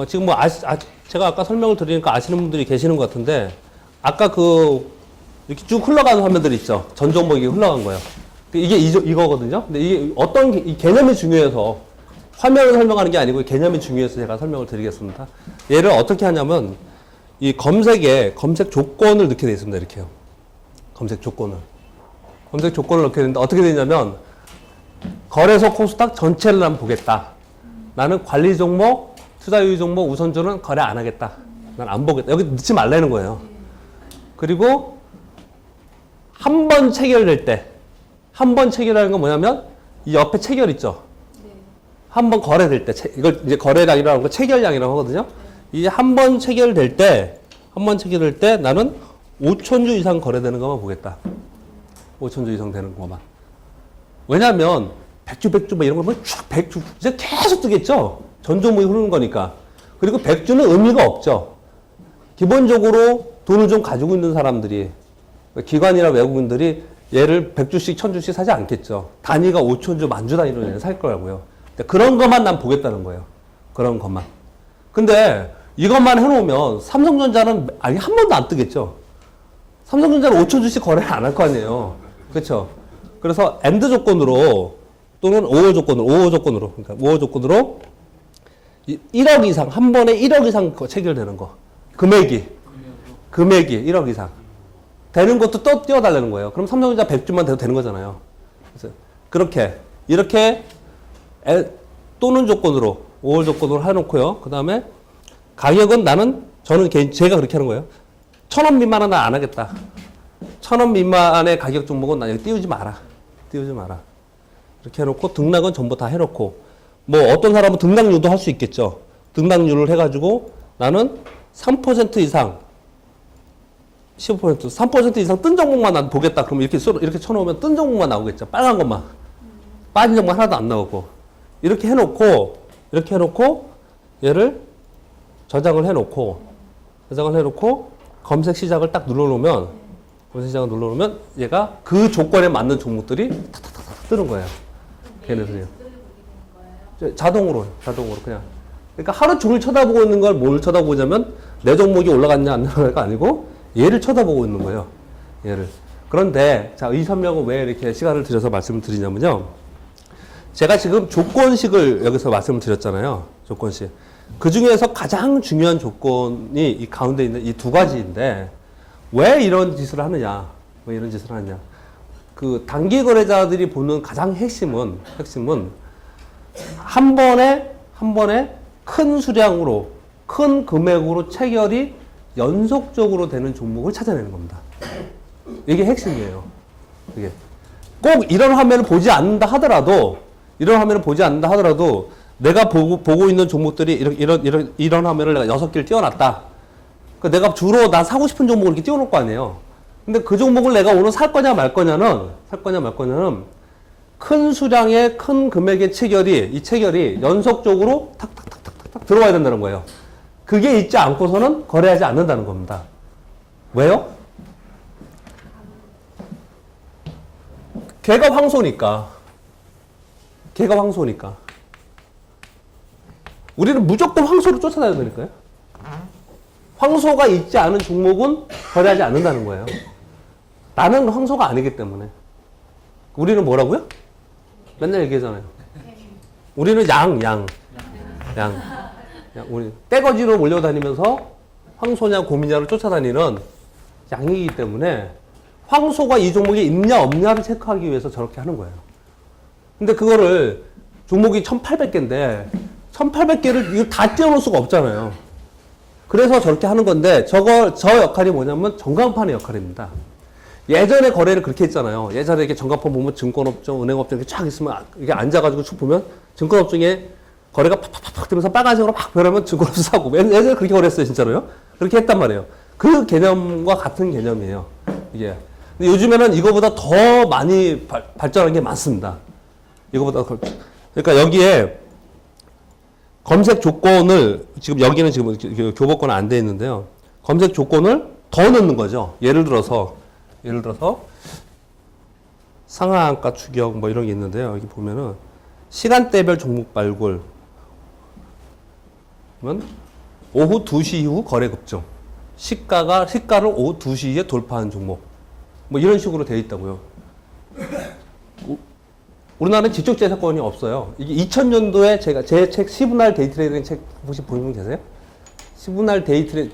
지금 뭐 제가 아까 설명을 드리니까 아시는 분들이 계시는 것 같은데, 아까 이렇게 쭉 흘러가는 화면들 있죠. 전 종목이 흘러간 거예요. 이게 이거거든요. 근데 이게 이 개념이 중요해서 화면을 설명하는 게 아니고 개념이 중요해서 제가 설명을 드리겠습니다. 얘를 어떻게 하냐면, 이 검색 조건을 넣게 되어 있습니다. 이렇게요. 검색 조건을 넣게 되는데 어떻게 되냐면, 거래소 코스닥 전체를 난 보겠다. 나는 관리 종목, 투자 유의 종목 우선주는 거래 안 하겠다. 난 안 보겠다. 여기 넣지 말라는 거예요. 그리고 한 번 체결될 때, 한 번 체결하는 건 뭐냐면 이 옆에 체결 있죠. 한 번 거래될 때, 이걸 이제 거래량이라고 하고 체결량이라고 하거든요. 이 한 번 체결될 때, 나는 5천주 이상 거래되는 것만 보겠다. 5천주 이상 되는 것만. 왜냐면 100주 뭐 이런 거 보면 쫙 100주 이제 계속 뜨겠죠. 전 종목이 흐르는 거니까. 그리고 100주는 의미가 없죠. 기본적으로 돈을 좀 가지고 있는 사람들이, 기관이나 외국인들이 얘를 100주씩 1000주씩 사지 않겠죠. 단위가 5천주 만주 단위로 살 거라고요. 그런 것만 난 보겠다는 거예요. 그런 것만. 근데 이것만 해놓으면 삼성전자는 한 번도 안 뜨겠죠. 삼성전자는 5천주씩 거래를 안 할 거 아니에요. 그렇죠. 그래서 엔드 조건으로 또는 5호 조건으로 그러니까 5호 조건으로 1억 이상, 한 번에 1억 이상 체결되는 거. 금액이 1억 이상. 되는 것도 또 띄워달라는 거예요. 그럼 삼성전자 100주만 돼도 되는 거잖아요. 그래서 이렇게 또는 조건으로, 5월 조건으로 해놓고요. 그 다음에 가격은 제가 그렇게 하는 거예요. 1,000원 미만은 나 안 하겠다. 1,000원 미만의 가격 종목은 나 여기 띄우지 마라. 이렇게 해놓고 등락은 전부 다 해놓고, 뭐 어떤 사람은 등락률도 할 수 있겠죠. 등락률을 해가지고 나는 3% 이상 15%, 3% 이상 뜬 종목만 난 보겠다. 그럼 이렇게 쳐놓으면 뜬 종목만 나오겠죠. 빨간 것만. 빠진 종목 하나도 안 나오고. 이렇게 해놓고, 얘를 저장을 해놓고, 검색 시작을 딱 눌러놓으면, 얘가 그 조건에 맞는 종목들이 탁탁탁탁 뜨는 거예요. 걔네들이요. 자동으로 그냥. 그러니까 하루 종일 쳐다보고 있는 걸 뭘 쳐다보고 있냐면, 내 종목이 올라갔냐 안 올라갔냐가 아니고, 얘를 쳐다보고 있는 거예요. 얘를. 그런데, 자, 이 설명은 왜 이렇게 시간을 들여서 말씀을 드리냐면요. 제가 지금 조건식을 여기서 말씀을 드렸잖아요. 조건식. 그 중에서 가장 중요한 조건이 이 가운데 있는 이 두 가지인데, 왜 이런 짓을 하느냐. 그 단기 거래자들이 보는 가장 핵심은 한 번에 큰 수량으로, 큰 금액으로 체결이 연속적으로 되는 종목을 찾아내는 겁니다. 이게 핵심이에요. 이게. 꼭 이런 화면을 보지 않는다 하더라도, 내가 보고 있는 종목들이 이런 화면을 내가 6개를 띄워놨다. 그러니까 내가 주로 나 사고 싶은 종목을 이렇게 띄워놓을 거 아니에요. 근데 그 종목을 내가 오늘 살 거냐 말 거냐는 큰 수량의 큰 금액의 이 체결이 연속적으로 탁탁탁탁탁 들어와야 된다는 거예요. 그게 있지 않고서는 거래하지 않는다는 겁니다. 왜요? 걔가 황소니까. 우리는 무조건 황소를 쫓아다녀야 되니까요. 황소가 있지 않은 종목은 거래하지 않는다는 거예요. 나는 황소가 아니기 때문에. 우리는 뭐라고요? 맨날 얘기하잖아요. 우리는 양. 우리 떼거지로 몰려다니면서 황소냐 곰이냐를 쫓아다니는 양이기 때문에 황소가 이 종목에 있냐 없냐를 체크하기 위해서 저렇게 하는 거예요. 근데 그거를 종목이 1,800개인데 1,800개를 이거 다 띄워놓을 수가 없잖아요. 그래서 저렇게 하는 건데 저 역할이 뭐냐면 전광판의 역할입니다. 예전에 거래를 그렇게 했잖아요. 예전에 이렇게 전광판 보면 증권업종, 은행업종 이렇게 쫙 있으면 이게 앉아가지고 쭉 보면 증권업종에 거래가 팍팍팍 뜨면서 빨간색으로 막 변하면 증권업종 사고. 예전에 그렇게 거래했어요, 진짜로요. 그렇게 했단 말이에요. 그 개념과 같은 개념이에요. 이게. 근데 요즘에는 이거보다 더 많이 발전한 게 많습니다. 그러니까 여기에 검색 조건을 여기는 교보권 안 돼 있는데요. 검색 조건을 더 넣는 거죠. 예를 들어서 상하한가 추격 뭐 이런 게 있는데요. 여기 보면은 시간대별 종목 발굴, 그러면 오후 2시 이후 거래 급증. 시가를 오후 2시에 돌파한 종목. 뭐 이런 식으로 되어 있다고요. 우리나라는 지적재산권이 없어요. 이게 2000년도에 제가 제 책 10분할 데이트레이딩 책 혹시 보신 분 계세요? 10분할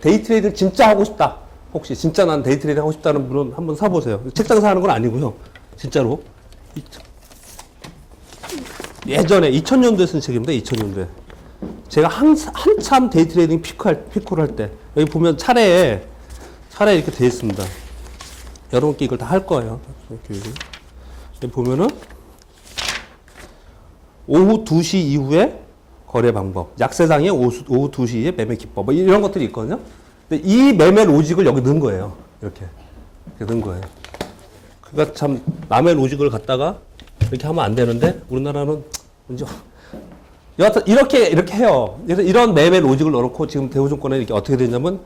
데이트레이딩 진짜 하고 싶다. 혹시 진짜 난 데이트레이딩 하고 싶다는 분은 한번 사보세요. 책 장사하는 건 아니고요. 진짜로. 예전에 2000년도에 쓴 책입니다. 2000년도에. 제가 한참 데이트레이딩 피크를 할 때. 여기 보면 차례에 이렇게 되어 있습니다. 여러분께 이걸 다 할 거예요. 여기 보면은 오후 2시 이후에 거래 방법, 약세장의 오후 2시에 매매 기법, 뭐 이런 것들이 있거든요. 근데 이 매매 로직을 여기 넣은 거예요. 이렇게 넣은 거예요. 그러니까 참 남의 로직을 갖다가 이렇게 하면 안 되는데 우리나라는 이제 여하튼 이렇게 해요. 그래서 이런 매매 로직을 넣어놓고 지금 대우증권에 이렇게 어떻게 되냐면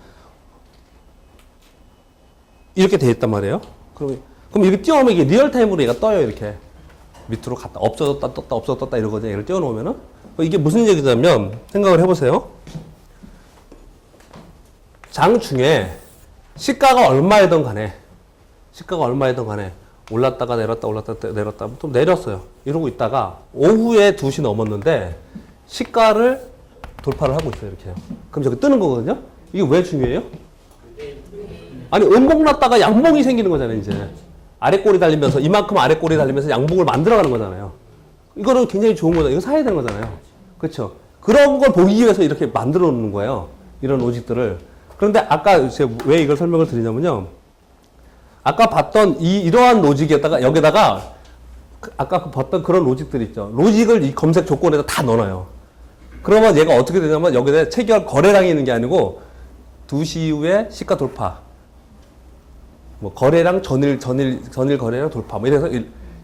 이렇게 돼 있단 말이에요. 그럼 이렇게 띄워놓으면 이게 리얼타임으로 얘가 떠요. 이렇게 밑으로 갔다 없어졌다 떴다 없어졌다 떴다 이러거든요. 얘를 띄워놓으면은 이게 무슨 얘기냐면 생각을 해보세요. 장 중에 시가가 얼마이든 간에 올랐다가 내렸다 좀 내렸어요. 이러고 있다가 오후에 2시 넘었는데 시가를 돌파를 하고 있어요. 이렇게요. 그럼 저기 뜨는 거거든요. 이게 왜 중요해요? 아니 음봉 났다가 양봉이 생기는 거잖아요. 이제 아랫골이 달리면서 이만큼 아랫골이 달리면서 양봉을 만들어가는 거잖아요. 이거는 굉장히 좋은 거잖아요. 이거 사야 되는 거잖아요. 그렇죠? 그런 걸 보기 위해서 이렇게 만들어 놓는 거예요. 이런 로직들을. 그런데 아까 제가 왜 이걸 설명을 드리냐면요. 아까 봤던 이러한 로직에다가 여기다가 아까 봤던 그런 로직들 있죠. 로직을 이 검색 조건에다 다 넣어놔요. 그러면 얘가 어떻게 되냐면 여기다 체결 거래량이 있는 게 아니고 2시 이후에 시가 돌파. 뭐 거래량 전일 거래량 돌파. 뭐 이래서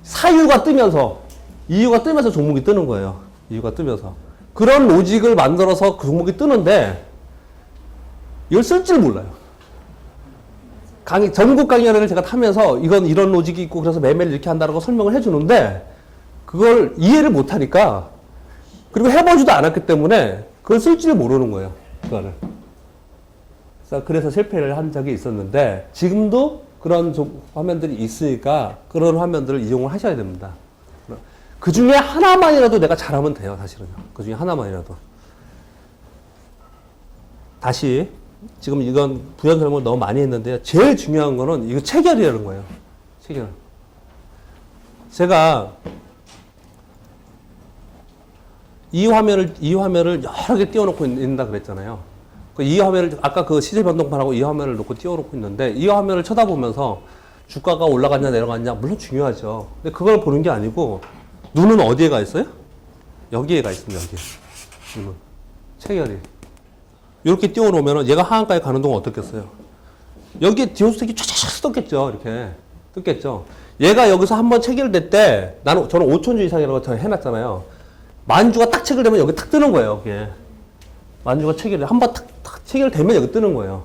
사유가 뜨면서 이유가 뜨면서 종목이 뜨는 거예요. 이유가 뜨면서. 그런 로직을 만들어서 그 종목이 뜨는데 이걸 쓸 줄 몰라요. 전국 강연을 제가 타면서 이런 로직이 있고 그래서 매매를 이렇게 한다고 설명을 해주는데 그걸 이해를 못하니까 그리고 해보지도 않았기 때문에 그걸 쓸 줄 모르는 거예요. 그거를. 그래서 실패를 한 적이 있었는데 지금도 그런 화면들이 있으니까 그런 화면들을 이용을 하셔야 됩니다. 그 중에 하나만이라도 내가 잘하면 돼요. 사실은요. 그 중에 하나만이라도. 다시 지금 이건 부연 설명을 너무 많이 했는데요. 제일 중요한 거는 이거 체결이라는 거예요. 체결. 제가 이 화면을 여러 개 띄워놓고 있는다 그랬잖아요. 이 화면을 아까 그 시세 변동판하고 이 화면을 놓고 띄워놓고 있는데 이 화면을 쳐다보면서 주가가 올라갔냐 내려갔냐 물론 중요하죠. 근데 그걸 보는 게 아니고 눈은 어디에 가 있어요? 여기에 가 있습니다. 여기. 눈은. 체결이. 이렇게 띄워놓으면 얘가 하한가에 가는 동안 어떻겠어요? 여기에 디오스틱이 쫙쫙 떴겠죠. 이렇게. 떴겠죠. 얘가 여기서 한번 체결될 때 저는 5천주 이상이라고 해놨잖아요. 만주가 딱 체결되면 여기 탁 뜨는 거예요. 여기에. 만주가 한번 탁 체결되면 여기 뜨는 거예요.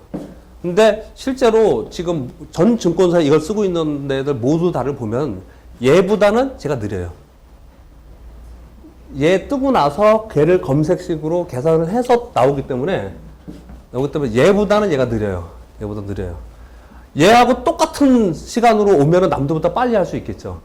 근데 실제로 지금 전 증권사에 이걸 쓰고 있는 데들 모두 다를 보면 얘보다는 제가 느려요. 얘 뜨고 나서 걔를 검색식으로 계산을 해서 나오기 때문에 얘보다는 얘가 느려요. 얘보다 느려요. 얘하고 똑같은 시간으로 오면은 남들보다 빨리 할 수 있겠죠.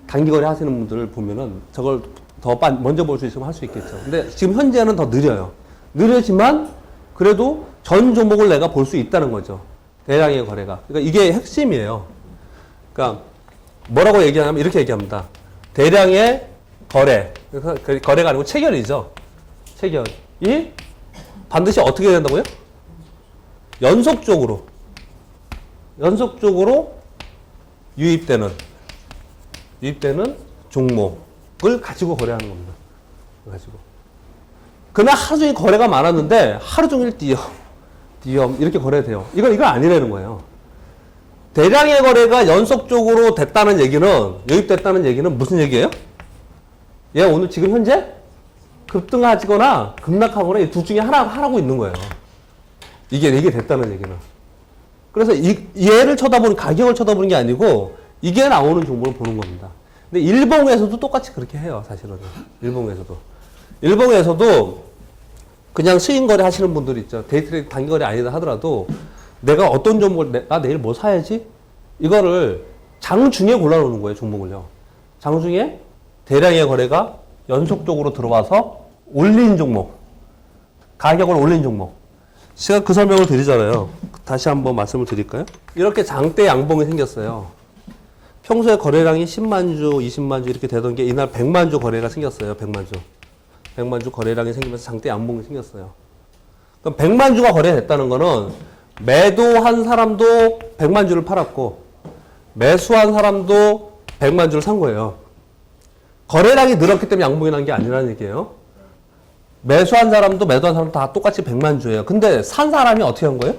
단기거래 하시는 분들을 보면은 저걸 더 먼저 볼 수 있으면 할 수 있겠죠. 근데 지금 현재는 더 느려요. 느리지만 그래도 전 종목을 내가 볼 수 있다는 거죠. 대량의 거래가. 그러니까 이게 핵심이에요. 그러니까 뭐라고 얘기하냐면 이렇게 얘기합니다. 대량의 거래. 거래가 아니고 체결이죠. 체결이 반드시 어떻게 된다고요? 연속적으로 유입되는 종목을 가지고 거래하는 겁니다. 그날 하루 종일 거래가 많았는데 하루 종일 띄엄 이렇게 거래돼요. 이건 아니라는 거예요. 대량의 거래가 연속적으로 됐다는 얘기는 유입됐다는 얘기는 무슨 얘기예요? 얘가 오늘 지금 현재 급등하거나 급락하거나 이 둘 중에 하라고 있는 거예요. 이게 됐다는 얘기는. 그래서 얘를 쳐다보는 가격을 쳐다보는 게 아니고 이게 나오는 종목을 보는 겁니다. 근데 일봉에서도 똑같이 그렇게 해요. 사실은 일봉에서도 그냥 스윙 거래 하시는 분들 있죠. 데이트레이드 단기 거래 아니다 하더라도 내가 어떤 종목을 내가 내일 뭐 사야지? 이거를 장중에 골라놓는 거예요, 종목을요. 장중에 대량의 거래가 연속적으로 들어와서 올린 종목, 가격을 올린 종목. 제가 그 설명을 드리잖아요. 다시 한번 말씀을 드릴까요? 이렇게 장대 양봉이 생겼어요. 평소에 거래량이 10만 주, 20만 주 이렇게 되던 게 이날 100만 주 거래가 생겼어요. 100만 주. 100만 주 거래량이 생기면서 장대 양봉이 생겼어요. 그럼 100만 주가 거래됐다는 거는 매도한 사람도 100만 주를 팔았고 매수한 사람도 100만 주를 산 거예요. 거래량이 늘었기 때문에 양봉이 난 게 아니라는 얘기예요. 매수한 사람도 매도한 사람도 다 똑같이 100만 주예요. 근데 산 사람이 어떻게 한 거예요?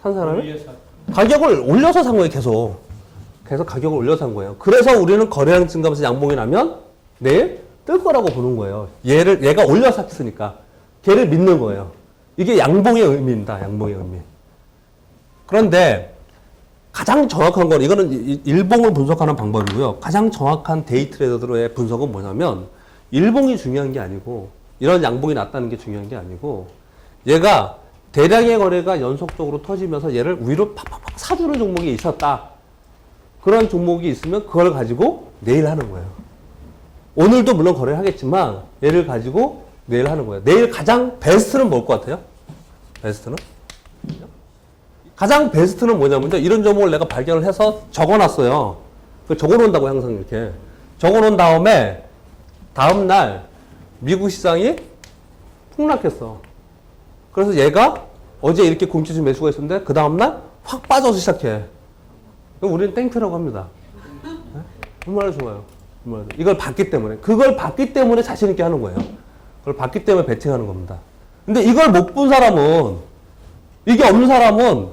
산 사람이? 가격을 올려서 산 거예요, 계속. 계속 가격을 올려서 산 거예요. 그래서 우리는 거래량 증가하면서 양봉이 나면 내일 뜰 거라고 보는 거예요. 얘가 올려서 샀으니까. 걔를 믿는 거예요. 이게 양봉의 의미입니다. 양봉의 의미. 그런데 가장 정확한 건 이거는 일봉을 분석하는 방법이고요. 가장 정확한 데이 트레이더들의 분석은 뭐냐면 일봉이 중요한 게 아니고 이런 양봉이 났다는 게 중요한 게 아니고 얘가 대량의 거래가 연속적으로 터지면서 얘를 위로 팍팍팍 사주는 종목이 있었다. 그런 종목이 있으면 그걸 가지고 내일 하는 거예요. 오늘도 물론 거래를 하겠지만 얘를 가지고 내일 하는 거예요. 내일 가장 베스트는 뭘 것 같아요? 베스트는? 가장 베스트는 뭐냐면요. 이런 종목을 내가 발견을 해서 적어놨어요. 적어놓는다고 항상 이렇게. 적어놓은 다음에 다음날 미국 시장이 폭락했어. 그래서 얘가 어제 이렇게 공치주 매수가 있었는데 그 다음날 확 빠져서 시작해. 그럼 우리는 땡큐라고 합니다. 네? 얼마나 좋아요. 얼마나 좋아요. 이걸 봤기 때문에. 그걸 봤기 때문에 자신 있게 하는 거예요. 그걸 봤기 때문에 베팅하는 겁니다. 근데 이걸 못 본 사람은 이게 없는 사람은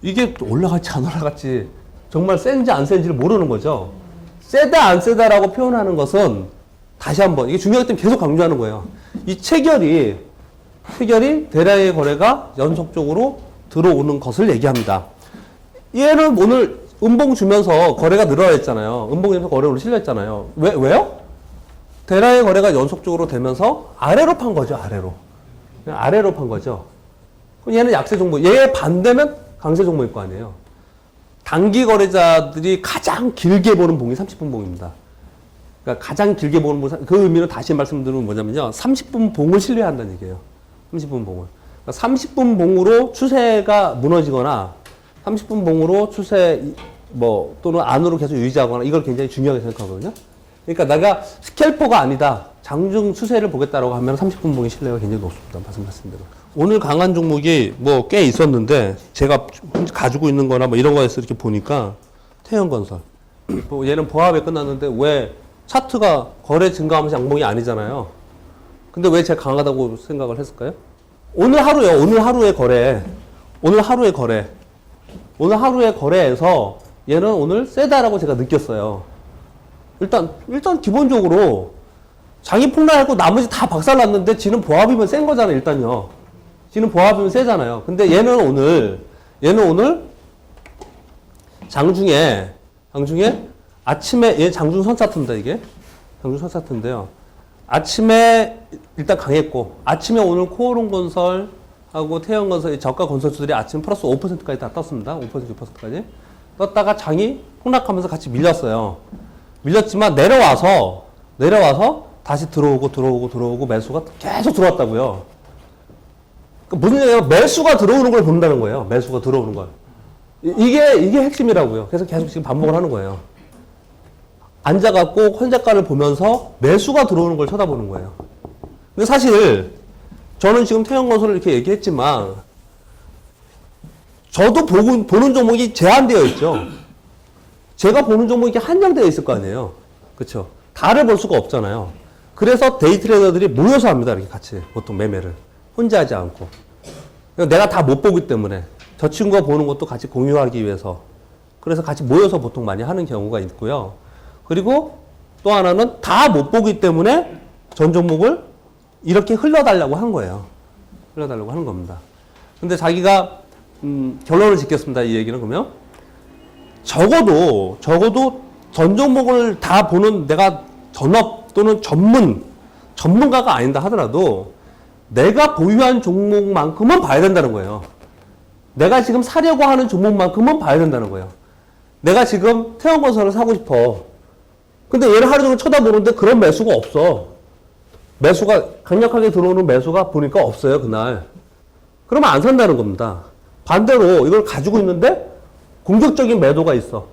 이게 올라갈지 안 올라갈지 정말 센지 안 센지를 모르는 거죠. 세다 안 세다라고 표현하는 것은 다시 한번 이게 중요하기 때문에 계속 강조하는 거예요. 이 체결이 대량의 거래가 연속적으로 들어오는 것을 얘기합니다. 얘는 오늘 음봉 주면서 거래가 늘어났잖아요. 음봉 주면서 거래로 실렸잖아요. 왜요? 대량의 거래가 연속적으로 되면서 아래로 판 거죠. 아래로 판 거죠. 그럼 얘는 약세 종목. 얘 반대면 강세 종목일 거 아니에요. 단기 거래자들이 가장 길게 보는 봉이 30분 봉입니다. 그러니까 가장 길게 보는 봉, 그 의미는 다시 말씀드리면 뭐냐면요. 30분 봉을 신뢰한다는 얘기예요. 30분 봉을. 그러니까 30분 봉으로 추세가 무너지거나 30분 봉으로 추세 또는 안으로 계속 유지하거나 이걸 굉장히 중요하게 생각하거든요. 그러니까 내가 스캘퍼가 아니다. 장중 추세를 보겠다라고 하면 30분 봉의 신뢰가 굉장히 높습니다. 말씀하신 대로. 오늘 강한 종목이 꽤 있었는데 제가 가지고 있는 거나 이런 거에서 이렇게 보니까 태형건설. 얘는 보합에 끝났는데 왜 차트가 거래 증가하면서 양봉이 아니잖아요. 근데 왜 제가 강하다고 생각을 했을까요? 오늘 하루의 거래에서 얘는 오늘 세다라고 제가 느꼈어요. 일단 기본적으로 장이 폭락하고 나머지 다 박살났는데 지는 보합이면 센 거잖아요, 일단요. 지는 보합이면 세잖아요. 근데 얘는 오늘 장중에 아침에 얘 장중선 차트입니다, 이게. 장중선 차트인데요. 아침에 일단 강했고 아침에 오늘 코오롱건설하고 태형건설 저가 건설주들이 아침 플러스 5%까지 다 떴습니다. 5%, 6%까지. 떴다가 장이 폭락하면서 같이 밀렸어요. 밀렸지만 내려와서 다시 들어오고 매수가 계속 들어왔다고요. 무슨 얘기예요? 매수가 들어오는 걸 본다는 거예요. 매수가 들어오는 걸. 이게 핵심이라고요. 그래서 계속 지금 반복을 하는 거예요. 앉아갖고 현재가를 보면서 매수가 들어오는 걸 쳐다보는 거예요. 근데 사실 저는 지금 태형건설을 이렇게 얘기했지만 저도 보는 종목이 제한되어 있죠. 제가 보는 종목이 한정되어 있을 거 아니에요. 그렇죠? 다를 볼 수가 없잖아요. 그래서 데이 트레이더들이 모여서 합니다. 이렇게 같이 보통 매매를 혼자 하지 않고. 내가 다 못 보기 때문에 저 친구가 보는 것도 같이 공유하기 위해서 그래서 같이 모여서 보통 많이 하는 경우가 있고요. 그리고 또 하나는 다 못 보기 때문에 전 종목을 이렇게 흘러달라고 한 거예요. 흘러달라고 하는 겁니다. 근데 자기가 결론을 짓겠습니다. 이 얘기는 그러면 적어도 전 종목을 다 보는 내가 전업 또는 전문가가 아니다 하더라도 내가 보유한 종목만큼은 봐야 된다는 거예요. 내가 지금 사려고 하는 종목만큼은 봐야 된다는 거예요. 내가 지금 태형건설을 사고 싶어. 근데 얘를 하루 종일 쳐다보는데 그런 매수가 없어. 매수가 강력하게 들어오는 매수가 보니까 없어요, 그날. 그러면 안 산다는 겁니다. 반대로 이걸 가지고 있는데 공격적인 매도가 있어.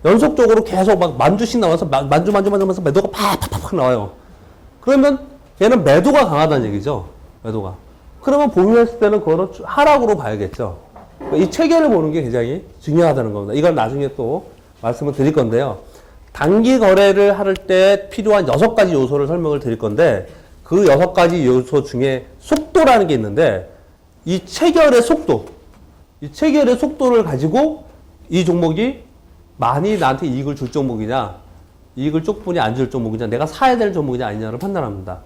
연속적으로 계속 막 만주씩 나와서 만주 하면서 매도가 팍팍팍 나와요. 그러면 얘는 매도가 강하다는 얘기죠. 매도가. 그러면 보유했을 때는 그거는 하락으로 봐야겠죠. 이 체계를 보는 게 굉장히 중요하다는 겁니다. 이건 나중에 또 말씀을 드릴 건데요. 단기 거래를 할 때 필요한 6가지 요소를 설명을 드릴 건데 그 6가지 요소 중에 속도라는 게 있는데 이 체결의 속도, 이 체결의 속도를 가지고 이 종목이 많이 나한테 이익을 줄 종목이냐, 이익을 쪽분이 안 줄 종목이냐, 내가 사야 될 종목이냐 아니냐를 판단합니다.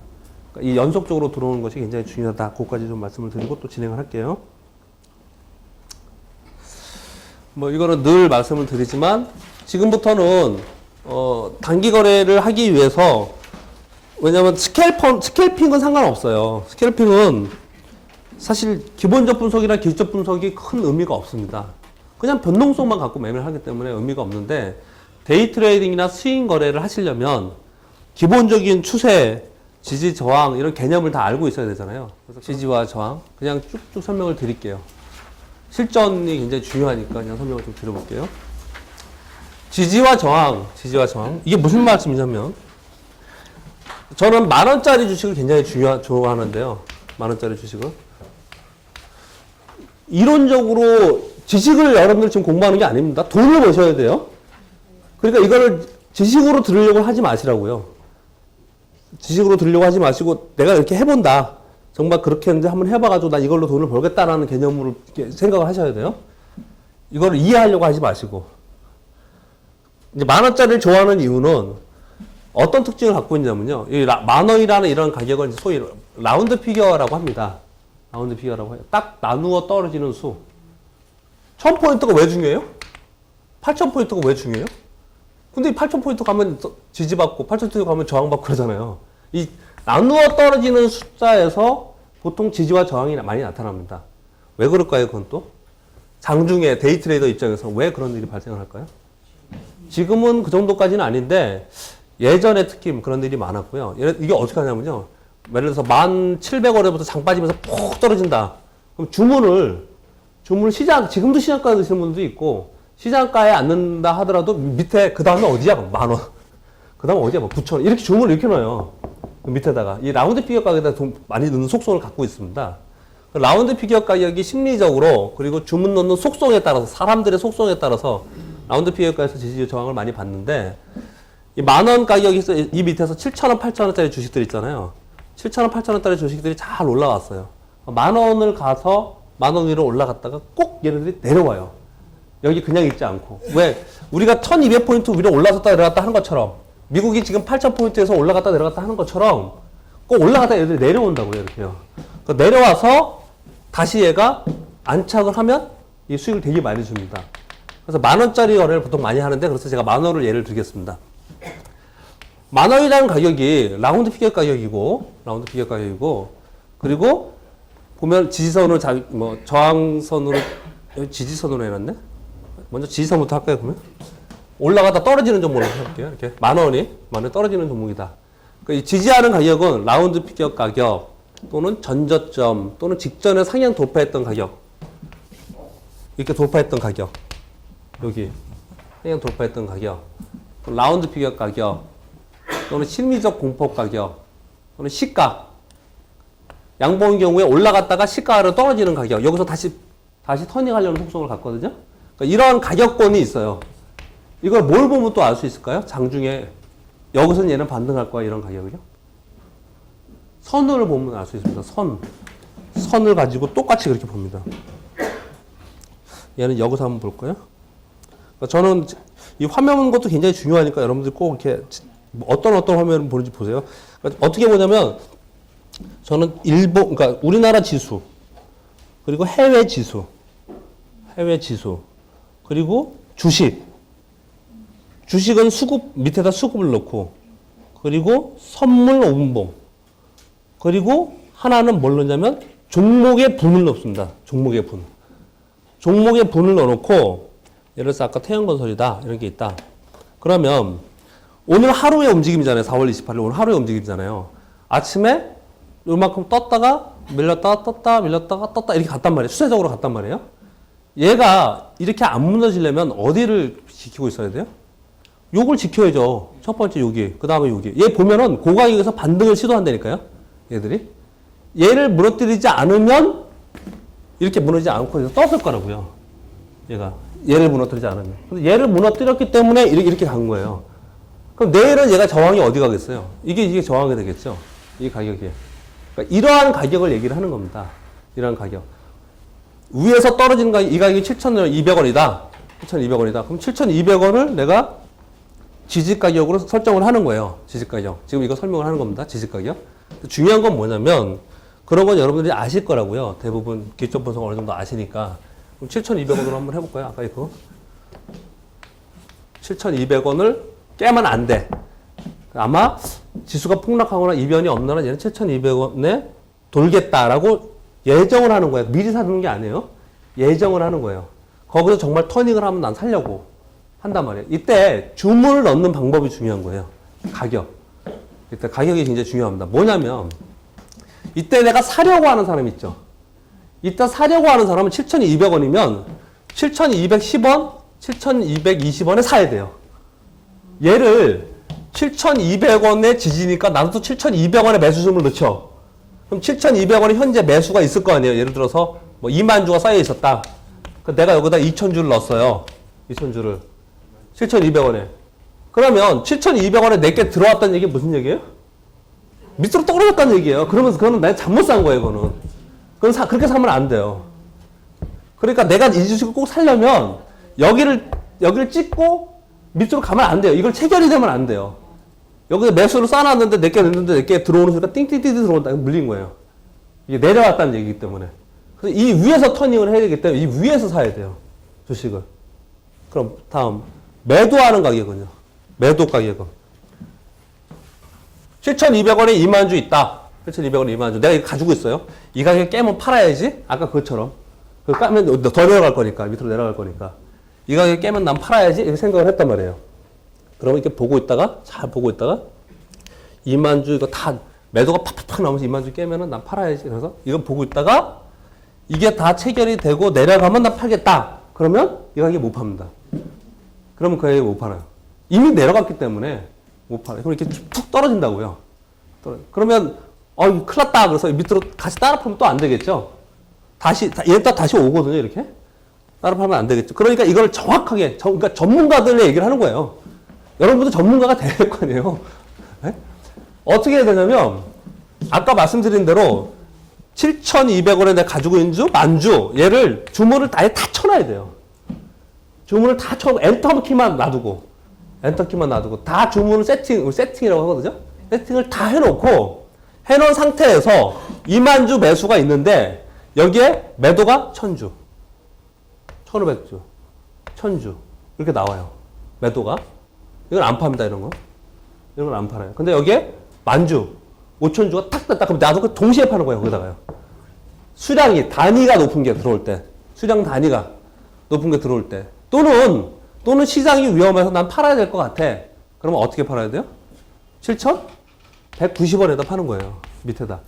그러니까 이 연속적으로 들어오는 것이 굉장히 중요하다. 그것까지 좀 말씀을 드리고 또 진행을 할게요. 뭐 이거는 늘 말씀을 드리지만 지금부터는 단기 거래를 하기 위해서 왜냐면 스캘핑은 상관없어요. 스캘핑은 사실 기본적 분석이나 기술적 분석이 큰 의미가 없습니다. 그냥 변동성만 갖고 매매를 하기 때문에 의미가 없는데 데이 트레이딩이나 스윙 거래를 하시려면 기본적인 추세, 지지, 저항 이런 개념을 다 알고 있어야 되잖아요. 그래서 지지와 저항 그냥 쭉쭉 설명을 드릴게요. 실전이 굉장히 중요하니까 그냥 설명을 좀 드려볼게요. 지지와 저항. 이게 무슨 말씀이냐면 저는 10,000원짜리 주식을 굉장히 좋아하는데요. 10,000원짜리 주식을. 이론적으로 지식을 여러분들 지금 공부하는 게 아닙니다. 돈을 버셔야 돼요. 그러니까 이거를 지식으로 들으려고 하지 마시라고요. 지식으로 들으려고 하지 마시고 내가 이렇게 해본다. 정말 그렇게 했는데 한번 해봐가지고 나 이걸로 돈을 벌겠다라는 개념으로 생각을 하셔야 돼요. 이거를 이해하려고 하지 마시고. 이제 10,000원짜리를 좋아하는 이유는 어떤 특징을 갖고 있냐면요. 이 10,000원이라는 이런 가격을 소위 라운드 피겨라고 합니다. 라운드 피겨라고 해요. 딱 나누어 떨어지는 수. 1000포인트가 왜 중요해요? 8000포인트가 왜 중요해요? 근데 이 8000포인트 가면 지지받고 8000포인트 가면 저항받고 그러잖아요. 이 나누어 떨어지는 숫자에서 보통 지지와 저항이 많이 나타납니다. 왜 그럴까요, 그건 또? 장중에 데이 트레이더 입장에서 왜 그런 일이 발생을 할까요? 지금은 그 정도까지는 아닌데 예전에 특히 그런 일이 많았고요. 이게 어떻게 하냐면요. 예를 들어서 1,700원에부터 장 빠지면서 푹 떨어진다. 그럼 주문을 지금도 시장가에 드시는 분도 있고 시장가에 안 넣는다 하더라도 밑에 그 다음에 어디야? 10,000원. 그 다음에 어디야? 9,000원. 이렇게 주문을 이렇게 넣어요. 그 밑에다가. 이 라운드 피겨 가격에다 돈 많이 넣는 속성을 갖고 있습니다. 라운드 피겨 가격이 심리적으로 그리고 주문 넣는 속성에 따라서 사람들의 속성에 따라서 라운드 피겨 가격에서 지지 저항을 많이 받는데 이 10,000원 가격에서 이 밑에서 7,000원, 8,000원짜리 주식들 있잖아요. 7,000원, 8,000원짜리 주식들이 잘 올라왔어요. 10,000원을 가서 10,000원 위로 올라갔다가 꼭 얘네들이 내려와요. 여기 그냥 있지 않고. 왜? 우리가 1200포인트 위로 올라섰다 내려갔다 하는 것처럼 미국이 지금 8,000포인트에서 올라갔다 내려갔다 하는 것처럼 꼭 올라갔다 얘들이 내려온다고요. 이렇게요. 그러니까 내려와서 다시 얘가 안착을 하면 이 수익을 되게 많이 줍니다. 그래서 10,000원짜리 거래를 보통 많이 하는데 그래서 제가 10,000원을 예를 들겠습니다. 10,000원이라는 가격이 라운드 피겨 가격이고 그리고 보면 지지선으로 저항선으로 지지선으로 해놨네. 먼저 지지선부터 할까요? 그러면 올라가다 떨어지는 종목으로 할게요. 이렇게 10,000원이 떨어지는 종목이다. 그러니까 이 지지하는 가격은 라운드 피겨 가격 또는 전저점 또는 직전에 상향 돌파했던 가격 이렇게 돌파했던 가격 여기 상향 돌파했던 가격 라운드 피겨 가격 또는 심리적 공포 가격 또는 시가 양봉의 경우에 올라갔다가 시가로 떨어지는 가격 여기서 다시 터닝하려는 속성을 갖거든요. 그러니까 이런 가격권이 있어요. 이걸 뭘 보면 또 알 수 있을까요? 장중에 여기서는 얘는 반등할 거야 이런 가격을요. 선을 보면 알 수 있습니다. 선을 가지고 똑같이 그렇게 봅니다. 얘는 여기서 한번 볼까요? 그러니까 저는 이 화면 보는 것도 굉장히 중요하니까 여러분들 꼭 이렇게 어떤 화면을 보는지 보세요. 그러니까 어떻게 보냐면 저는 그러니까 우리나라 지수 그리고 해외 지수 그리고 주식은 밑에다 수급을 넣고 그리고 선물 5분봉 그리고 하나는 뭘 넣냐면 종목의 분을 넣습니다. 종목의 분. 종목의 분을 넣어놓고 예를 들어서 아까 태양건설이다 이런 게 있다. 그러면 오늘 하루의 움직임이잖아요. 4월 28일 오늘 하루의 움직임이잖아요. 아침에 요만큼 떴다가 밀렸다가 떴다 밀렸다가 떴다 이렇게 갔단 말이에요. 추세적으로 갔단 말이에요. 얘가 이렇게 안 무너지려면 어디를 지키고 있어야 돼요? 요걸 지켜야죠. 첫 번째 여기, 그 다음에 여기. 얘 보면은 고가격에서 반등을 시도한다니까요. 얘들이. 얘를 무너뜨리지 않으면 이렇게 무너지지 않고 떴을 거라고요. 얘가. 얘를 무너뜨리지 않으면. 근데 얘를 무너뜨렸기 때문에 이렇게 간 거예요. 그럼 내일은 얘가 저항이 어디 가겠어요? 이게 저항이 되겠죠. 이 가격이. 그러니까 이러한 가격을 얘기를 하는 겁니다. 이러한 가격. 위에서 떨어지는 가격, 이 가격이 7,200원이다. 7,200원이다. 그럼 7,200원을 내가 지지 가격으로 설정을 하는 거예요. 지지 가격. 지금 이거 설명을 하는 겁니다. 지지 가격. 중요한 건 뭐냐면 그런 건 여러분들이 아실 거라고요. 대부분 기초 분석 어느 정도 아시니까. 그럼 7,200원으로 한번 해볼까요? 아까 이거. 7,200원을 깨면 안 돼. 아마 지수가 폭락하거나 이변이 없는 한 얘는 7,200원에 돌겠다라고 예정을 하는 거예요. 미리 사는 게 아니에요. 예정을 하는 거예요. 거기서 정말 터닝을 하면 난 살려고 한단 말이에요. 이때 주문을 넣는 방법이 중요한 거예요. 가격. 이때 가격이 굉장히 중요합니다. 뭐냐면 이때 내가 사려고 하는 사람 있죠. 이때 사려고 하는 사람은 7,200원이면 7,210원, 7,220원에 사야 돼요. 얘를 7,200원에 지지니까 나도 또 7,200원에 매수주문을 넣죠. 그럼 7,200원에 현재 매수가 있을 거 아니에요. 예를 들어서 뭐 2만 주가 쌓여 있었다. 내가 여기다 2,000주를 넣었어요. 2,000주를. 7,200원에. 그러면 7,200원에 내게 들어왔다는 얘기 무슨 얘기예요? 밑으로 떨어졌다는 얘기예요. 그러면서 그거는 내가 잘못 산 거예요, 그거는. 그렇게 사면 안 돼요. 그러니까 내가 이 주식을 꼭 살려면 여기를 찍고 밑으로 가면 안 돼요. 이걸 체결이 되면 안 돼요. 여기서 매수를 쌓아놨는데 내게 냈는데 내게 들어오는 순간 띵띵띵 들어온다. 물린 거예요. 이게 내려왔다는 얘기이기 때문에. 그래서 이 위에서 터닝을 해야 되기 때문에 이 위에서 사야 돼요. 주식을. 그럼 다음. 매도하는 가격은요. 매도 가격은. 7,200원에 2만 주 있다. 7,200원에 2만 주. 내가 이거 가지고 있어요. 이 가격에 깨면 팔아야지. 아까 그것처럼. 그 까면 더 내려갈 거니까. 밑으로 내려갈 거니까. 이 가격에 깨면 난 팔아야지. 이렇게 생각을 했단 말이에요. 그러면 이렇게 보고 있다가, 잘 보고 있다가, 2만 주 이거 다 매도가 팍팍팍 나오면서 2만 주 깨면은 난 팔아야지. 그래서 이거 보고 있다가, 이게 다 체결이 되고 내려가면 난 팔겠다. 그러면 이 가격에 못 팝니다. 그러면 그 가격에 못 팔아요. 이미 내려갔기 때문에 못 팔아요. 그럼 이렇게 툭 떨어진다고요. 그러면, 큰일 났다. 그래서 밑으로 같이 따라 팔면 또 안 되겠죠? 얘가 다시 오거든요, 이렇게. 따라 팔면 안 되겠죠. 그러니까 이걸 정확하게, 그러니까 전문가들의 얘기를 하는 거예요. 여러분도 전문가가 돼야 될 거 아니에요. 네? 어떻게 해야 되냐면, 아까 말씀드린 대로 7,200원에 내가 가지고 있는 주, 만주, 얘를 주문을 아예 다 쳐놔야 돼요. 주문을 다 엔터 키만 놔두고, 다 주문을 세팅이라고 하거든요. 세팅을 다 해놓고, 해놓은 상태에서 2만 주 매수가 있는데, 여기에 매도가 1,000주, 1,500주, 1,000주. 이렇게 나와요. 매도가. 이건 안 팝니다, 이런 거. 이런 건 안 팔아요. 근데 여기에 만주, 5,000주가 탁 떴다. 그럼 나도 그 동시에 파는 거예요, 거기다가요. 수량이, 단위가 높은 게 들어올 때. 수량 단위가 높은 게 들어올 때. 또는 시장이 위험해서 난 팔아야 될 것 같아. 그러면 어떻게 팔아야 돼요? 7,190원에다 파는 거예요. 밑에다.